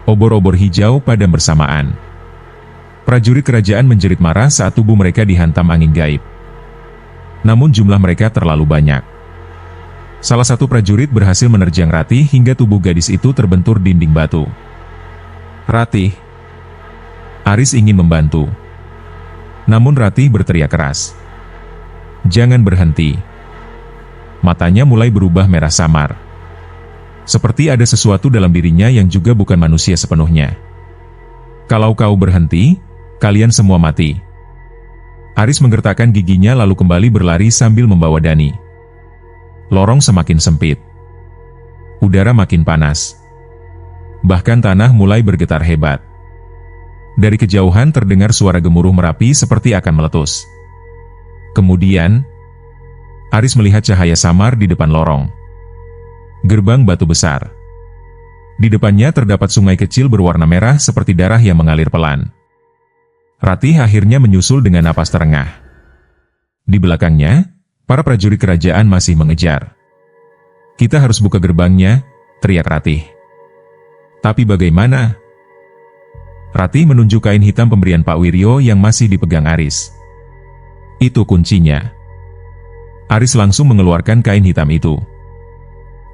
Speaker 1: Obor-obor hijau padam bersamaan. Prajurit kerajaan menjerit marah saat tubuh mereka dihantam angin gaib. Namun jumlah mereka terlalu banyak. Salah satu prajurit berhasil menerjang Ratih hingga tubuh gadis itu terbentur dinding batu. Ratih! Aris ingin membantu. Namun Ratih berteriak keras. Jangan berhenti. Matanya mulai berubah merah samar. Seperti ada sesuatu dalam dirinya yang juga bukan manusia sepenuhnya. Kalau kau berhenti, kalian semua mati. Aris menggertakkan giginya lalu kembali berlari sambil membawa Dani. Lorong semakin sempit. Udara makin panas. Bahkan tanah mulai bergetar hebat. Dari kejauhan terdengar suara gemuruh Merapi seperti akan meletus. Kemudian, Aris melihat cahaya samar di depan lorong. Gerbang batu besar. Di depannya terdapat sungai kecil berwarna merah seperti darah yang mengalir pelan. Ratih akhirnya menyusul dengan napas terengah. Di belakangnya, para prajurit kerajaan masih mengejar. Kita harus buka gerbangnya, teriak Ratih. Tapi bagaimana? Ratih menunjuk kain hitam pemberian Pak Wiryo yang masih dipegang Aris. Itu kuncinya. Aris langsung mengeluarkan kain hitam itu.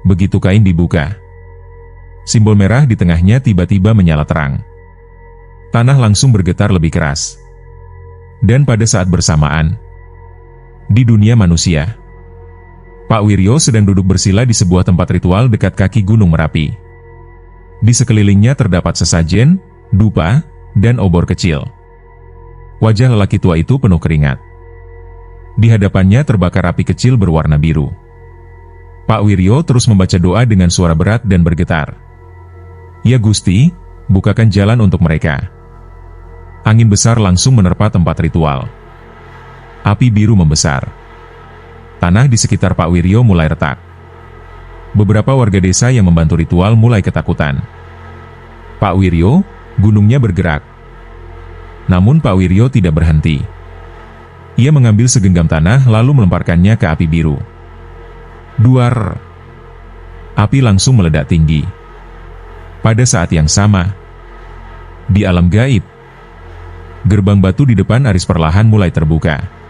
Speaker 1: Begitu kain dibuka, simbol merah di tengahnya tiba-tiba menyala terang. Tanah langsung bergetar lebih keras. Dan pada saat bersamaan, di dunia manusia, Pak Wiryo sedang duduk bersila di sebuah tempat ritual dekat kaki Gunung Merapi. Di sekelilingnya terdapat sesajen, dupa, dan obor kecil. Wajah lelaki tua itu penuh keringat. Di hadapannya terbakar api kecil berwarna biru. Pak Wiryo terus membaca doa dengan suara berat dan bergetar. Ya Gusti, bukakan jalan untuk mereka. Angin besar langsung menerpa tempat ritual. Api biru membesar. Tanah di sekitar Pak Wiryo mulai retak. Beberapa warga desa yang membantu ritual mulai ketakutan. Pak Wiryo, gunungnya bergerak. Namun Pak Wiryo tidak berhenti. Ia mengambil segenggam tanah lalu melemparkannya ke api biru. Duar! Api langsung meledak tinggi. Pada saat yang sama, di alam gaib, gerbang batu di depan Aris perlahan mulai terbuka.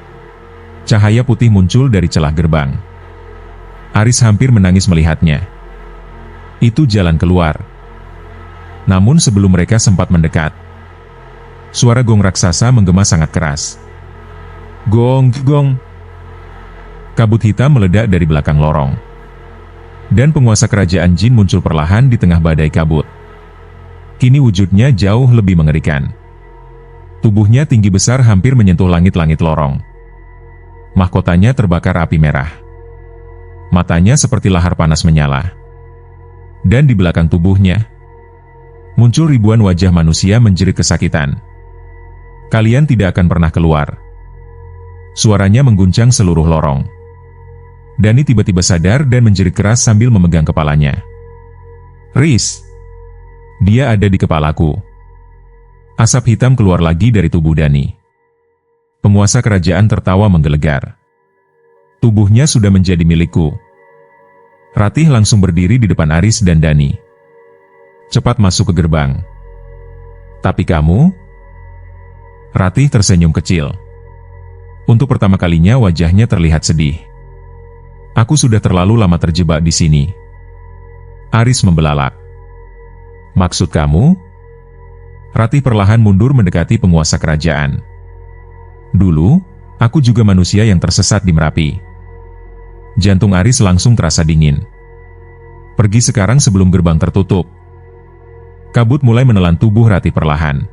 Speaker 1: Cahaya putih muncul dari celah gerbang. Aris hampir menangis melihatnya. Itu jalan keluar. Namun sebelum mereka sempat mendekat, suara gong raksasa menggema sangat keras. Gong, gong. Kabut hitam meledak dari belakang lorong. Dan penguasa kerajaan jin muncul perlahan di tengah badai kabut. Kini wujudnya jauh lebih mengerikan. Tubuhnya tinggi besar hampir menyentuh langit-langit lorong. Mahkotanya terbakar api merah. Matanya seperti lahar panas menyala. Dan di belakang tubuhnya, muncul ribuan wajah manusia menjerit kesakitan. Kalian tidak akan pernah keluar. Suaranya mengguncang seluruh lorong. Dani tiba-tiba sadar dan menjerit keras sambil memegang kepalanya. Riz! Dia ada di kepalaku. Asap hitam keluar lagi dari tubuh Dani. Penguasa kerajaan tertawa menggelegar. Tubuhnya sudah menjadi milikku. Ratih langsung berdiri di depan Aris dan Dani. Cepat masuk ke gerbang. Tapi kamu? Ratih tersenyum kecil. Untuk pertama kalinya wajahnya terlihat sedih. Aku sudah terlalu lama terjebak di sini. Aris membelalak. Maksud kamu? Ratih perlahan mundur mendekati penguasa kerajaan. Dulu, aku juga manusia yang tersesat di Merapi. Jantung Aris langsung terasa dingin. Pergi sekarang sebelum gerbang tertutup. Kabut mulai menelan tubuh Ratih perlahan.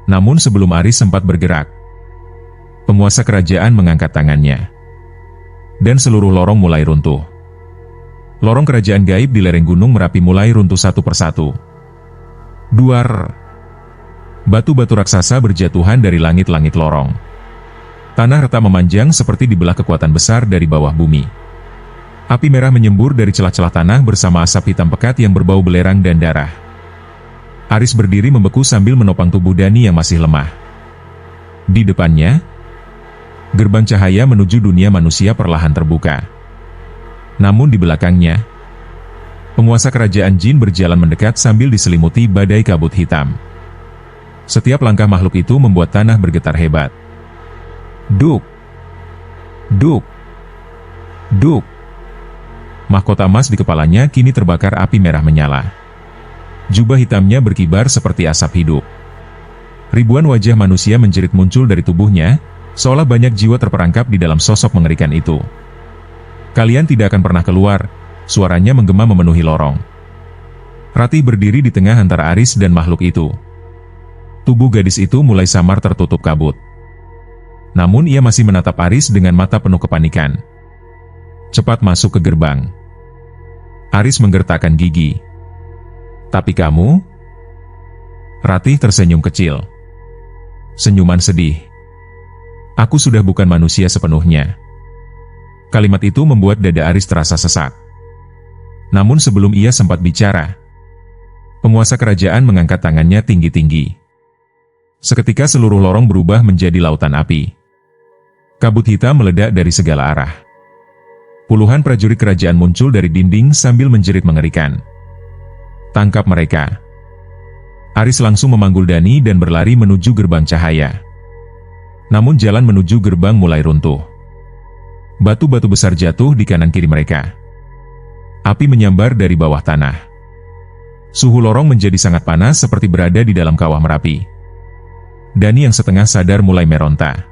Speaker 1: Namun sebelum Aris sempat bergerak, penguasa kerajaan mengangkat tangannya. Dan seluruh lorong mulai runtuh. Lorong kerajaan gaib di lereng Gunung Merapi mulai runtuh satu persatu. Duar! Batu-batu raksasa berjatuhan dari langit-langit lorong. Tanah retak memanjang seperti dibelah kekuatan besar dari bawah bumi. Api merah menyembur dari celah-celah tanah bersama asap hitam pekat yang berbau belerang dan darah. Aris berdiri membeku sambil menopang tubuh Dani yang masih lemah. Di depannya, gerbang cahaya menuju dunia manusia perlahan terbuka. Namun di belakangnya, penguasa kerajaan jin berjalan mendekat sambil diselimuti badai kabut hitam. Setiap langkah makhluk itu membuat tanah bergetar hebat. Duk! Duk! Duk! Mahkota emas di kepalanya kini terbakar api merah menyala. Jubah hitamnya berkibar seperti asap hidup. Ribuan wajah manusia menjerit muncul dari tubuhnya, seolah banyak jiwa terperangkap di dalam sosok mengerikan itu. Kalian tidak akan pernah keluar, suaranya menggema memenuhi lorong. Ratih berdiri di tengah antara Aris dan makhluk itu. Tubuh gadis itu mulai samar tertutup kabut. Namun ia masih menatap Aris dengan mata penuh kepanikan. Cepat masuk ke gerbang. Aris menggertakkan gigi. Tapi kamu? Ratih tersenyum kecil. Senyuman sedih. Aku sudah bukan manusia sepenuhnya. Kalimat itu membuat dada Aris terasa sesak. Namun sebelum ia sempat bicara, penguasa kerajaan mengangkat tangannya tinggi-tinggi. Seketika seluruh lorong berubah menjadi lautan api. Kabut hitam meledak dari segala arah. Puluhan prajurit kerajaan muncul dari dinding sambil menjerit mengerikan. Tangkap mereka. Aris langsung memanggul Dani dan berlari menuju gerbang cahaya. Namun jalan menuju gerbang mulai runtuh. Batu-batu besar jatuh di kanan kiri mereka. Api menyambar dari bawah tanah. Suhu lorong menjadi sangat panas seperti berada di dalam kawah Merapi. Dani yang setengah sadar mulai meronta.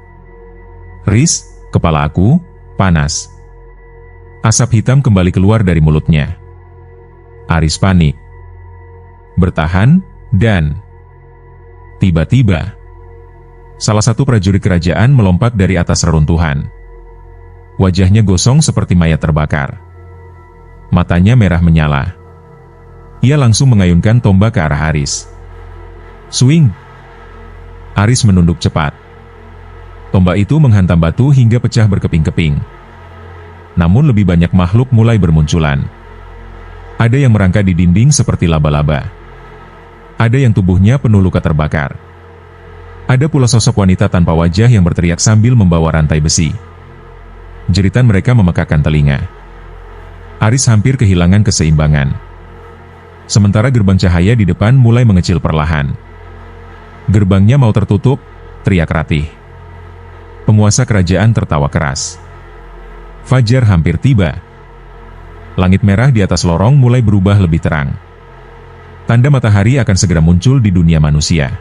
Speaker 1: "Riz, kepala aku panas." Asap hitam kembali keluar dari mulutnya. Aris panik. Bertahan, dan tiba-tiba salah satu prajurit kerajaan melompat dari atas reruntuhan. Wajahnya gosong seperti mayat terbakar. Matanya merah menyala. Ia langsung mengayunkan tombak ke arah Aris. Swing! Aris menunduk cepat. Tombak itu menghantam batu hingga pecah berkeping-keping. Namun lebih banyak makhluk mulai bermunculan. Ada yang merangkak di dinding seperti laba-laba. Ada yang tubuhnya penuh luka terbakar. Ada pula sosok wanita tanpa wajah yang berteriak sambil membawa rantai besi. Jeritan mereka memekakkan telinga. Aris hampir kehilangan keseimbangan. Sementara gerbang cahaya di depan mulai mengecil perlahan. Gerbangnya mau tertutup, teriak Ratih. Penguasa kerajaan tertawa keras. Fajar hampir tiba. Langit merah di atas lorong mulai berubah lebih terang. Tanda matahari akan segera muncul di dunia manusia.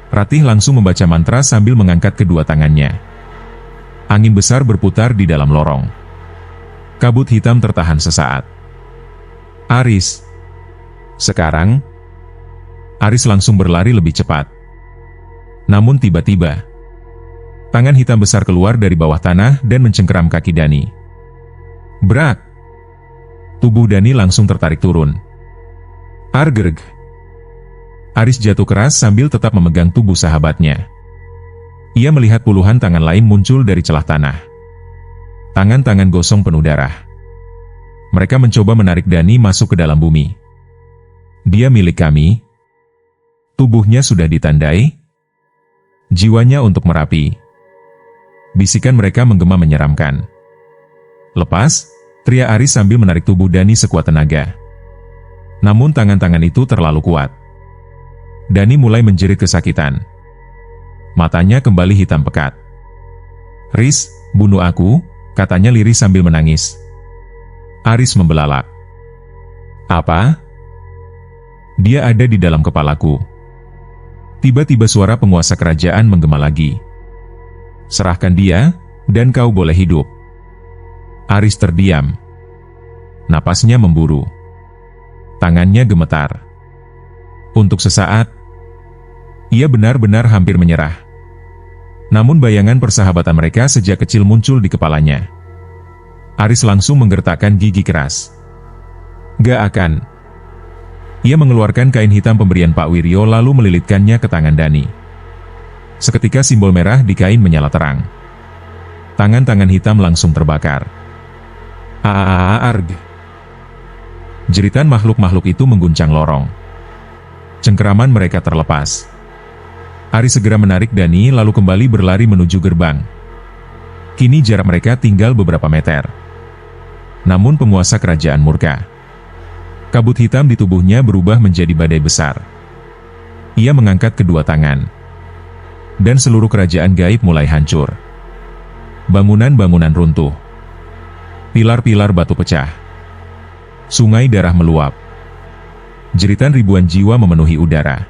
Speaker 1: Ratih langsung membaca mantra sambil mengangkat kedua tangannya. Angin besar berputar di dalam lorong. Kabut hitam tertahan sesaat. Aris. Sekarang, Aris langsung berlari lebih cepat. Namun tiba-tiba, tangan hitam besar keluar dari bawah tanah dan mencengkeram kaki Dani. Brak! Tubuh Dani langsung tertarik turun. Argerg! Aris jatuh keras sambil tetap memegang tubuh sahabatnya. Ia melihat puluhan tangan lain muncul dari celah tanah. Tangan-tangan gosong penuh darah. Mereka mencoba menarik Dani masuk ke dalam bumi. Dia milik kami. Tubuhnya sudah ditandai. Jiwanya untuk Merapi. Bisikan mereka menggema menyeramkan. Lepas, teriak Aris sambil menarik tubuh Dani sekuat tenaga. Namun tangan-tangan itu terlalu kuat. Dani mulai menjerit kesakitan. Matanya kembali hitam pekat. Riz, bunuh aku, katanya lirih sambil menangis. Aris membelalak. Apa? Dia ada di dalam kepalaku. Tiba-tiba suara penguasa kerajaan menggema lagi. Serahkan dia, dan kau boleh hidup. Aris terdiam. Napasnya memburu. Tangannya gemetar. Untuk sesaat, ia benar-benar hampir menyerah. Namun bayangan persahabatan mereka sejak kecil muncul di kepalanya. Aris langsung menggertakkan gigi keras. Gak akan. Ia mengeluarkan kain hitam pemberian Pak Wiryo lalu melilitkannya ke tangan Dani. Seketika simbol merah di kain menyala terang. Tangan-tangan hitam langsung terbakar. Arg! Jeritan makhluk-makhluk itu mengguncang lorong. Cengkeraman mereka terlepas. Aris segera menarik Dani lalu kembali berlari menuju gerbang. Kini jarak mereka tinggal beberapa meter. Namun penguasa kerajaan murka. Kabut hitam di tubuhnya berubah menjadi badai besar. Ia mengangkat kedua tangan. Dan seluruh kerajaan gaib mulai hancur. Bangunan-bangunan runtuh. Pilar-pilar batu pecah. Sungai darah meluap. Jeritan ribuan jiwa memenuhi udara.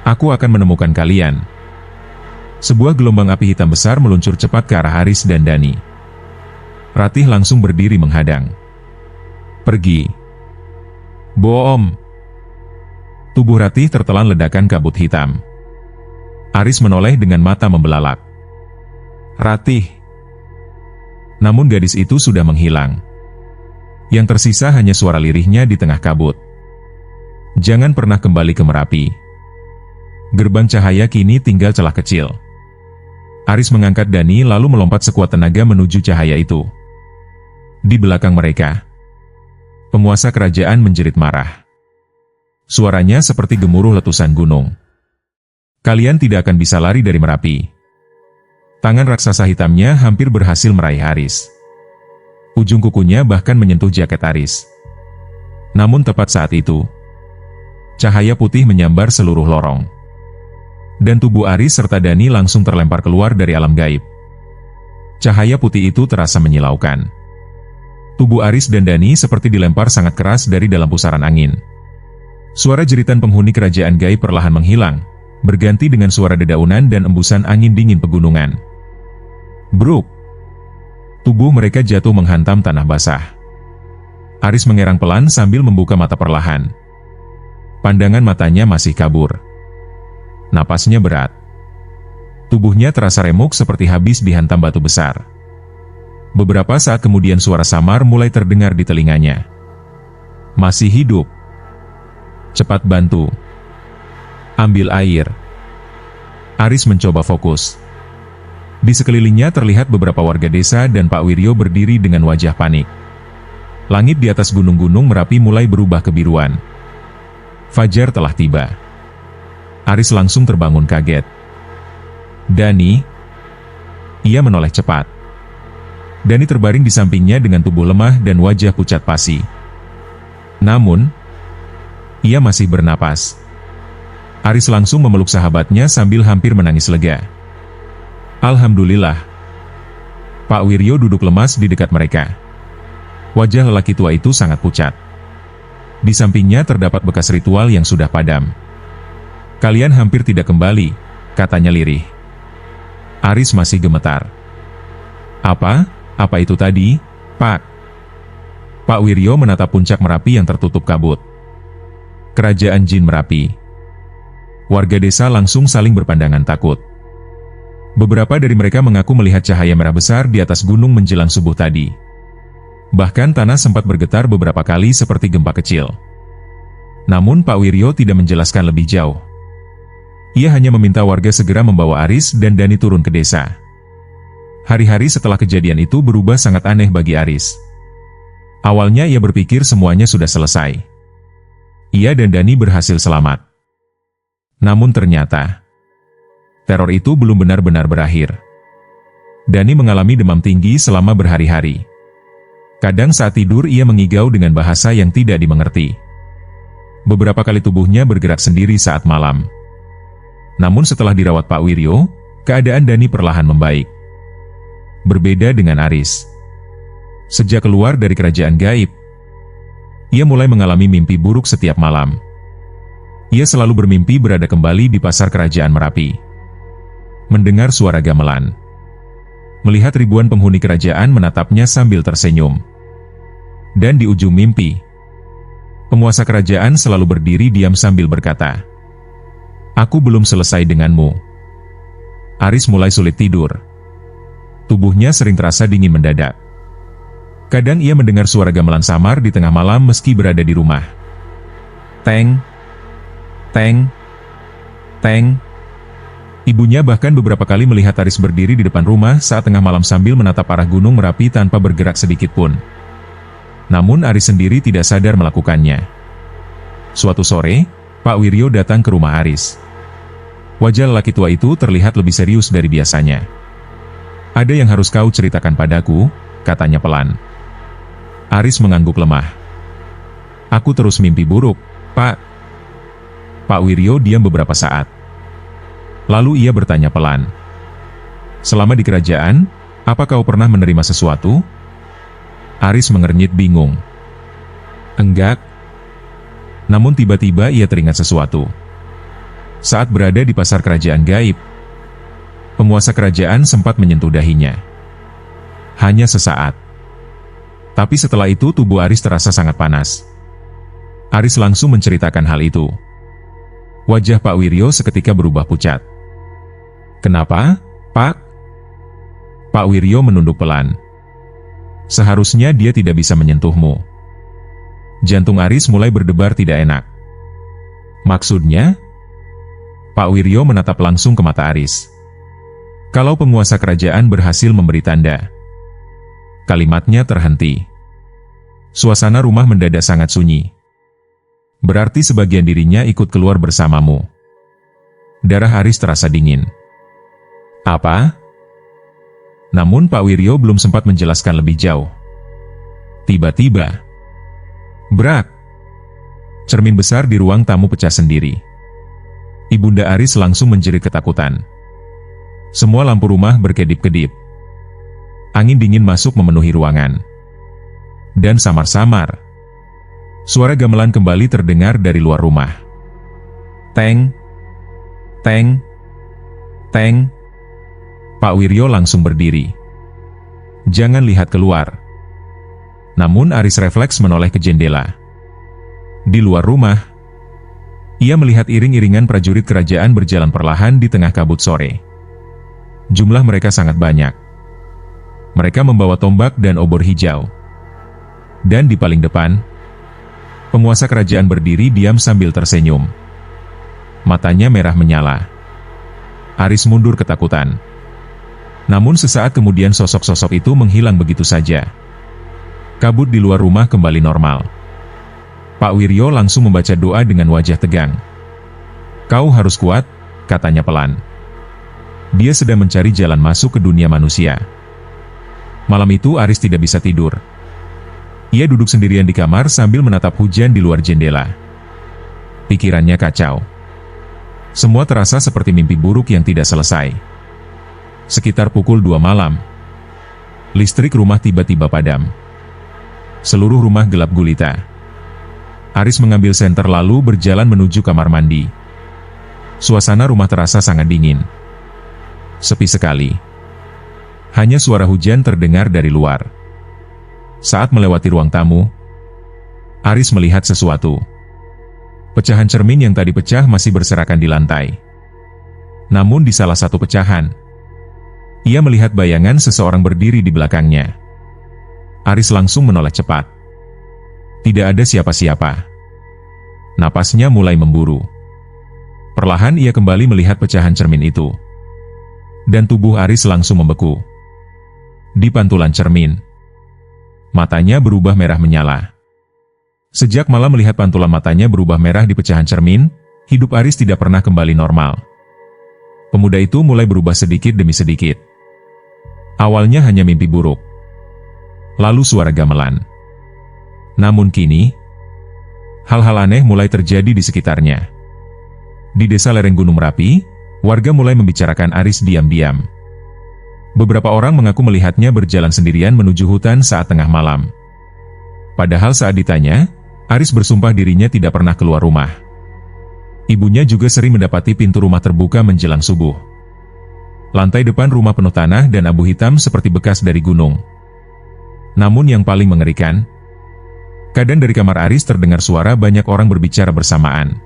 Speaker 1: Aku akan menemukan kalian. Sebuah gelombang api hitam besar meluncur cepat ke arah Aris dan Dani. Ratih langsung berdiri menghadang. Pergi. Boom! Tubuh Ratih tertelan ledakan kabut hitam. Aris menoleh dengan mata membelalak. Ratih! Namun gadis itu sudah menghilang. Yang tersisa hanya suara lirihnya di tengah kabut. Jangan pernah kembali ke Merapi. Gerbang cahaya kini tinggal celah kecil. Aris mengangkat Dani lalu melompat sekuat tenaga menuju cahaya itu. Di belakang mereka, penguasa kerajaan menjerit marah. Suaranya seperti gemuruh letusan gunung. Kalian tidak akan bisa lari dari Merapi. Tangan raksasa hitamnya hampir berhasil meraih Aris. Ujung kukunya bahkan menyentuh jaket Aris. Namun tepat saat itu, cahaya putih menyambar seluruh lorong. Dan tubuh Aris serta Dani langsung terlempar keluar dari alam gaib. Cahaya putih itu terasa menyilaukan. Tubuh Aris dan Dani seperti dilempar sangat keras dari dalam pusaran angin. Suara jeritan penghuni kerajaan gaib perlahan menghilang, berganti dengan suara dedaunan dan embusan angin dingin pegunungan. Bruk! Tubuh mereka jatuh menghantam tanah basah. Aris mengerang pelan sambil membuka mata perlahan. Pandangan matanya masih kabur. Napasnya berat. Tubuhnya terasa remuk seperti habis dihantam batu besar. Beberapa saat kemudian suara samar mulai terdengar di telinganya. Masih hidup. Cepat bantu. Ambil air. Aris mencoba fokus. Di sekelilingnya terlihat beberapa warga desa dan Pak Wiryo berdiri dengan wajah panik. Langit di atas gunung-gunung Merapi mulai berubah kebiruan. Fajar telah tiba. Aris langsung terbangun kaget. Dani. Ia menoleh cepat. Dani terbaring di sampingnya dengan tubuh lemah dan wajah pucat pasi. Namun, ia masih bernapas. Aris langsung memeluk sahabatnya sambil hampir menangis lega. Alhamdulillah. Pak Wiryo duduk lemas di dekat mereka. Wajah lelaki tua itu sangat pucat. Di sampingnya terdapat bekas ritual yang sudah padam. Kalian hampir tidak kembali, katanya lirih. Aris masih gemetar. Apa? Apa itu tadi, Pak? Pak Wiryo menatap puncak Merapi yang tertutup kabut. Kerajaan Jin Merapi. Warga desa langsung saling berpandangan takut. Beberapa dari mereka mengaku melihat cahaya merah besar di atas gunung menjelang subuh tadi. Bahkan tanah sempat bergetar beberapa kali seperti gempa kecil. Namun Pak Wiryo tidak menjelaskan lebih jauh. Ia hanya meminta warga segera membawa Aris dan Dani turun ke desa. Hari-hari setelah kejadian itu berubah sangat aneh bagi Aris. Awalnya ia berpikir semuanya sudah selesai. Ia dan Dani berhasil selamat. Namun ternyata, teror itu belum benar-benar berakhir. Dani mengalami demam tinggi selama berhari-hari. Kadang saat tidur ia mengigau dengan bahasa yang tidak dimengerti. Beberapa kali tubuhnya bergerak sendiri saat malam. Namun setelah dirawat Pak Wiryo, keadaan Dani perlahan membaik. Berbeda dengan Aris. Sejak keluar dari kerajaan gaib, ia mulai mengalami mimpi buruk setiap malam. Ia selalu bermimpi berada kembali di pasar kerajaan Merapi. Mendengar suara gamelan. Melihat ribuan penghuni kerajaan menatapnya sambil tersenyum. Dan di ujung mimpi, penguasa kerajaan selalu berdiri diam sambil berkata, "Aku belum selesai denganmu." Aris mulai sulit tidur. Tubuhnya sering terasa dingin mendadak. Kadang ia mendengar suara gamelan samar di tengah malam meski berada di rumah. Teng, teng, teng. Ibunya bahkan beberapa kali melihat Aris berdiri di depan rumah saat tengah malam sambil menatap arah gunung Merapi tanpa bergerak sedikit pun. Namun Aris sendiri tidak sadar melakukannya. Suatu sore, Pak Wiryo datang ke rumah Aris. Wajah lelaki tua itu terlihat lebih serius dari biasanya. "Ada yang harus kau ceritakan padaku," katanya pelan. Aris mengangguk lemah. "Aku terus mimpi buruk, Pak." Pak Wiryo diam beberapa saat. Lalu ia bertanya pelan. "Selama di kerajaan, apa kau pernah menerima sesuatu?" Aris mengernyit bingung. "Enggak." Namun tiba-tiba ia teringat sesuatu. Saat berada di pasar kerajaan gaib, penguasa kerajaan sempat menyentuh dahinya. Hanya sesaat. Tapi setelah itu tubuh Aris terasa sangat panas. Aris langsung menceritakan hal itu. Wajah Pak Wiryo seketika berubah pucat. "Kenapa, Pak?" Pak Wiryo menunduk pelan. "Seharusnya dia tidak bisa menyentuhmu." Jantung Aris mulai berdebar tidak enak. "Maksudnya?" Pak Wiryo menatap langsung ke mata Aris. "Kalau penguasa kerajaan berhasil memberi tanda." Kalimatnya terhenti. Suasana rumah mendadak sangat sunyi. "Berarti sebagian dirinya ikut keluar bersamamu." Darah Aris terasa dingin. "Apa?" Namun Pak Wiryo belum sempat menjelaskan lebih jauh. Tiba-tiba, brak! Cermin besar di ruang tamu pecah sendiri. Ibunda Aris langsung menjerit ketakutan. Semua lampu rumah berkedip-kedip. Angin dingin masuk memenuhi ruangan. Dan samar-samar, suara gamelan kembali terdengar dari luar rumah. Teng, teng, teng. Pak Wiryo langsung berdiri. Jangan lihat keluar. Namun Aris refleks menoleh ke jendela. Di luar rumah, ia melihat iring-iringan prajurit kerajaan berjalan perlahan di tengah kabut sore. Jumlah mereka sangat banyak. Mereka membawa tombak dan obor hijau. Dan di paling depan, penguasa kerajaan berdiri diam sambil tersenyum. Matanya merah menyala. Aris mundur ketakutan. Namun sesaat kemudian sosok-sosok itu menghilang begitu saja. Kabut di luar rumah kembali normal. Pak Wiryo langsung membaca doa dengan wajah tegang. Kau harus kuat, katanya pelan. Dia sedang mencari jalan masuk ke dunia manusia. Malam itu Aris tidak bisa tidur. Ia duduk sendirian di kamar sambil menatap hujan di luar jendela. Pikirannya kacau. Semua terasa seperti mimpi buruk yang tidak selesai. Sekitar pukul 2 malam, listrik rumah tiba-tiba padam. Seluruh rumah gelap gulita. Aris mengambil senter lalu berjalan menuju kamar mandi. Suasana rumah terasa sangat dingin. Sepi sekali. Hanya suara hujan terdengar dari luar. Saat melewati ruang tamu, Aris melihat sesuatu. Pecahan cermin yang tadi pecah masih berserakan di lantai. Namun di salah satu pecahan, ia melihat bayangan seseorang berdiri di belakangnya. Aris langsung menoleh cepat. Tidak ada siapa-siapa. Napasnya mulai memburu. Perlahan ia kembali melihat pecahan cermin itu. Dan tubuh Aris langsung membeku. Di pantulan cermin, matanya berubah merah menyala. Sejak malam melihat pantulan matanya berubah merah di pecahan cermin, hidup Aris tidak pernah kembali normal. Pemuda itu mulai berubah sedikit demi sedikit. Awalnya hanya mimpi buruk. Lalu suara gamelan. Namun kini, hal-hal aneh mulai terjadi di sekitarnya. Di desa lereng Gunung Merapi, warga mulai membicarakan Aris diam-diam. Beberapa orang mengaku melihatnya berjalan sendirian menuju hutan saat tengah malam. Padahal saat ditanya, Aris bersumpah dirinya tidak pernah keluar rumah. Ibunya juga sering mendapati pintu rumah terbuka menjelang subuh. Lantai depan rumah penuh tanah dan abu hitam seperti bekas dari gunung. Namun yang paling mengerikan, kadang dari kamar Aris terdengar suara banyak orang berbicara bersamaan.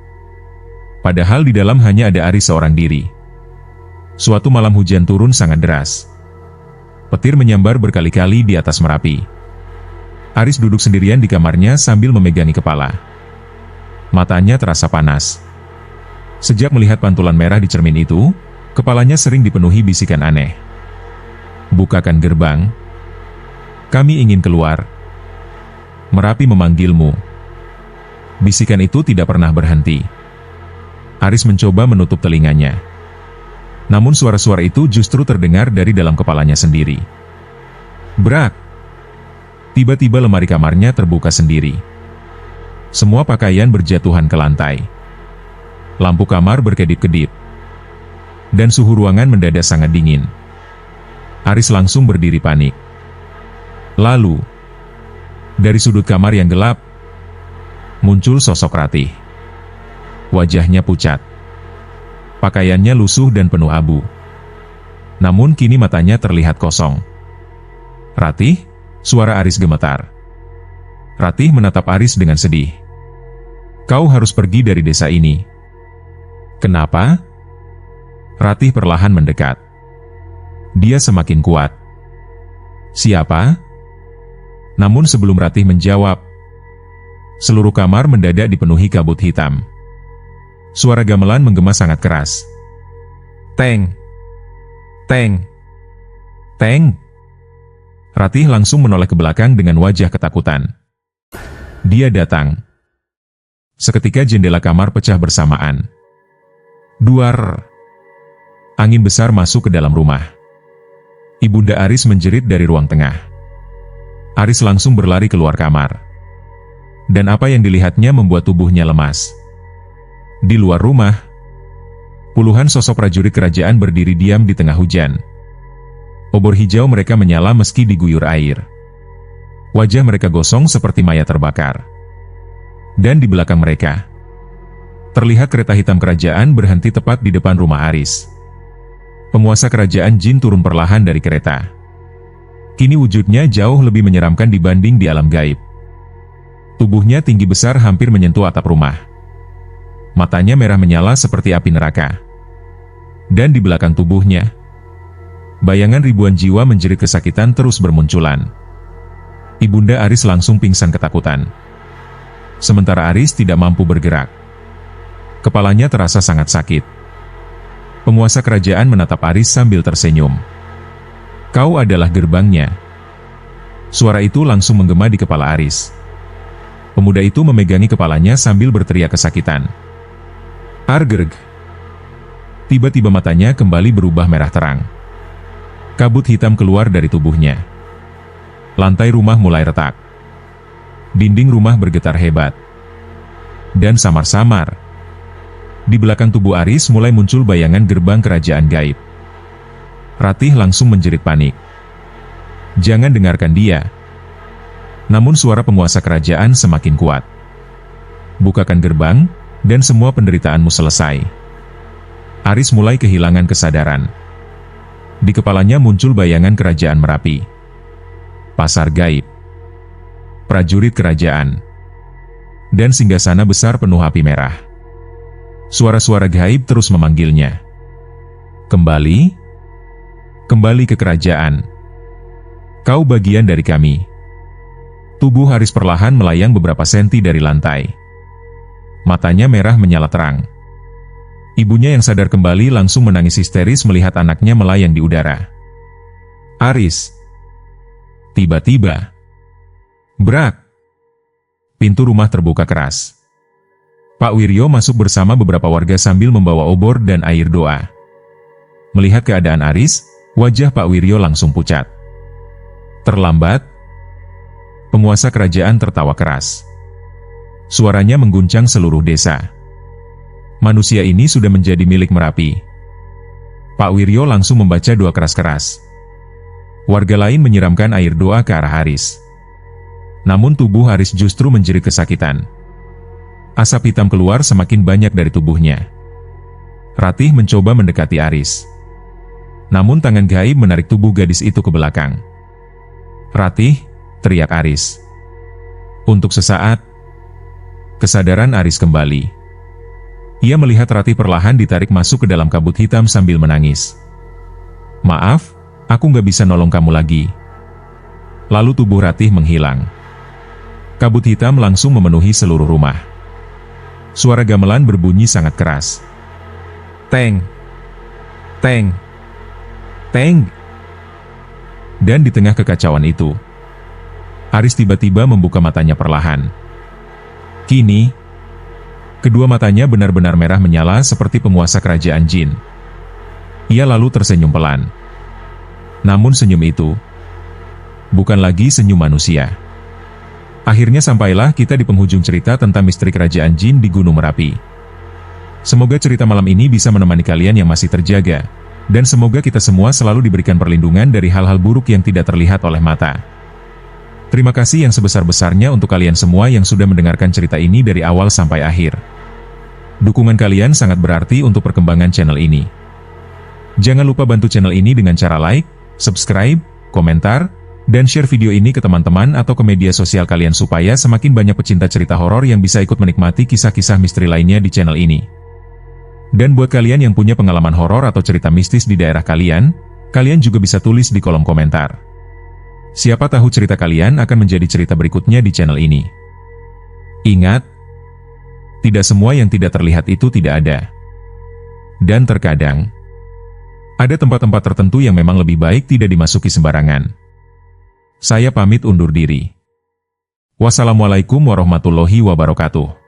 Speaker 1: Padahal di dalam hanya ada Aris seorang diri. Suatu malam hujan turun sangat deras. Petir menyambar berkali-kali di atas Merapi. Aris duduk sendirian di kamarnya sambil memegangi kepala. Matanya terasa panas. Sejak melihat pantulan merah di cermin itu, kepalanya sering dipenuhi bisikan aneh. Bukakan gerbang. Kami ingin keluar. Merapi memanggilmu. Bisikan itu tidak pernah berhenti. Aris mencoba menutup telinganya. Namun suara-suara itu justru terdengar dari dalam kepalanya sendiri. Brak! Tiba-tiba lemari kamarnya terbuka sendiri. Semua pakaian berjatuhan ke lantai. Lampu kamar berkedip-kedip. Dan suhu ruangan mendadak sangat dingin. Aris langsung berdiri panik. Lalu, dari sudut kamar yang gelap, muncul sosok Ratih. Wajahnya pucat. Pakaiannya lusuh dan penuh abu. Namun kini matanya terlihat kosong. Ratih, suara Aris gemetar. Ratih menatap Aris dengan sedih. Kau harus pergi dari desa ini. Kenapa? Ratih perlahan mendekat. Dia semakin kuat. Siapa? Namun sebelum Ratih menjawab, seluruh kamar mendadak dipenuhi kabut hitam. Suara gamelan menggema sangat keras. Teng! Teng! Teng! Ratih langsung menoleh ke belakang dengan wajah ketakutan. Dia datang. Seketika jendela kamar pecah bersamaan. Duar! Angin besar masuk ke dalam rumah. Ibunda Aris menjerit dari ruang tengah. Aris langsung berlari keluar kamar. Dan apa yang dilihatnya membuat tubuhnya lemas. Di luar rumah, puluhan sosok prajurit kerajaan berdiri diam di tengah hujan. Obor hijau mereka menyala meski diguyur air. Wajah mereka gosong seperti mayat terbakar. Dan di belakang mereka, terlihat kereta hitam kerajaan berhenti tepat di depan rumah Aris. Penguasa kerajaan jin turun perlahan dari kereta. Kini wujudnya jauh lebih menyeramkan dibanding di alam gaib. Tubuhnya tinggi besar hampir menyentuh atap rumah. Matanya merah menyala seperti api neraka. Dan di belakang tubuhnya, bayangan ribuan jiwa menjerit kesakitan terus bermunculan. Ibunda Aris langsung pingsan ketakutan. Sementara Aris tidak mampu bergerak. Kepalanya terasa sangat sakit. Penguasa kerajaan menatap Aris sambil tersenyum. "Kau adalah gerbangnya." Suara itu langsung menggema di kepala Aris. Pemuda itu memegangi kepalanya sambil berteriak kesakitan. "Argerg!" Tiba-tiba matanya kembali berubah merah terang. Kabut hitam keluar dari tubuhnya. Lantai rumah mulai retak. Dinding rumah bergetar hebat. Dan samar-samar, di belakang tubuh Aris mulai muncul bayangan gerbang kerajaan gaib. Ratih langsung menjerit panik. "Jangan dengarkan dia." Namun suara penguasa kerajaan semakin kuat. "Bukakan gerbang, dan semua penderitaanmu selesai." Aris mulai kehilangan kesadaran. Di kepalanya muncul bayangan kerajaan Merapi. Pasar gaib. Prajurit kerajaan. Dan singgasana besar penuh api merah. Suara-suara gaib terus memanggilnya. "Kembali. Kembali ke kerajaan. Kau bagian dari kami." Tubuh Aris perlahan melayang beberapa senti dari lantai. Matanya merah menyala terang. Ibunya yang sadar kembali langsung menangis histeris melihat anaknya melayang di udara. "Aris!" Tiba-tiba, brak! Pintu rumah terbuka keras. Pak Wiryo masuk bersama beberapa warga sambil membawa obor dan air doa. Melihat keadaan Aris, wajah Pak Wiryo langsung pucat. "Terlambat." Penguasa kerajaan tertawa keras. Suaranya mengguncang seluruh desa. "Manusia ini sudah menjadi milik Merapi." Pak Wiryo langsung membaca doa keras-keras. Warga lain menyiramkan air doa ke arah Aris. Namun tubuh Aris justru menjerit kesakitan. Asap hitam keluar semakin banyak dari tubuhnya. Ratih mencoba mendekati Aris. Namun tangan gaib menarik tubuh gadis itu ke belakang. "Ratih!" teriak Aris. Untuk sesaat, kesadaran Aris kembali. Ia melihat Ratih perlahan ditarik masuk ke dalam kabut hitam sambil menangis. "Maaf, aku nggak bisa nolong kamu lagi." Lalu tubuh Ratih menghilang. Kabut hitam langsung memenuhi seluruh rumah. Suara gamelan berbunyi sangat keras. Teng! Teng! Teng! Dan di tengah kekacauan itu, Aris tiba-tiba membuka matanya perlahan. Kini, kedua matanya benar-benar merah menyala seperti penguasa kerajaan jin. Ia lalu tersenyum pelan. Namun senyum itu bukan lagi senyum manusia. Akhirnya sampailah kita di penghujung cerita tentang misteri kerajaan jin di Gunung Merapi. Semoga cerita malam ini bisa menemani kalian yang masih terjaga, dan semoga kita semua selalu diberikan perlindungan dari hal-hal buruk yang tidak terlihat oleh mata. Terima kasih yang sebesar-besarnya untuk kalian semua yang sudah mendengarkan cerita ini dari awal sampai akhir. Dukungan kalian sangat berarti untuk perkembangan channel ini. Jangan lupa bantu channel ini dengan cara like, subscribe, komentar, dan share video ini ke teman-teman atau ke media sosial kalian supaya semakin banyak pecinta cerita horor yang bisa ikut menikmati kisah-kisah misteri lainnya di channel ini. Dan buat kalian yang punya pengalaman horor atau cerita mistis di daerah kalian, kalian juga bisa tulis di kolom komentar. Siapa tahu cerita kalian akan menjadi cerita berikutnya di channel ini. Ingat, tidak semua yang tidak terlihat itu tidak ada. Dan terkadang, ada tempat-tempat tertentu yang memang lebih baik tidak dimasuki sembarangan. Saya pamit undur diri. Wassalamualaikum warahmatullahi wabarakatuh.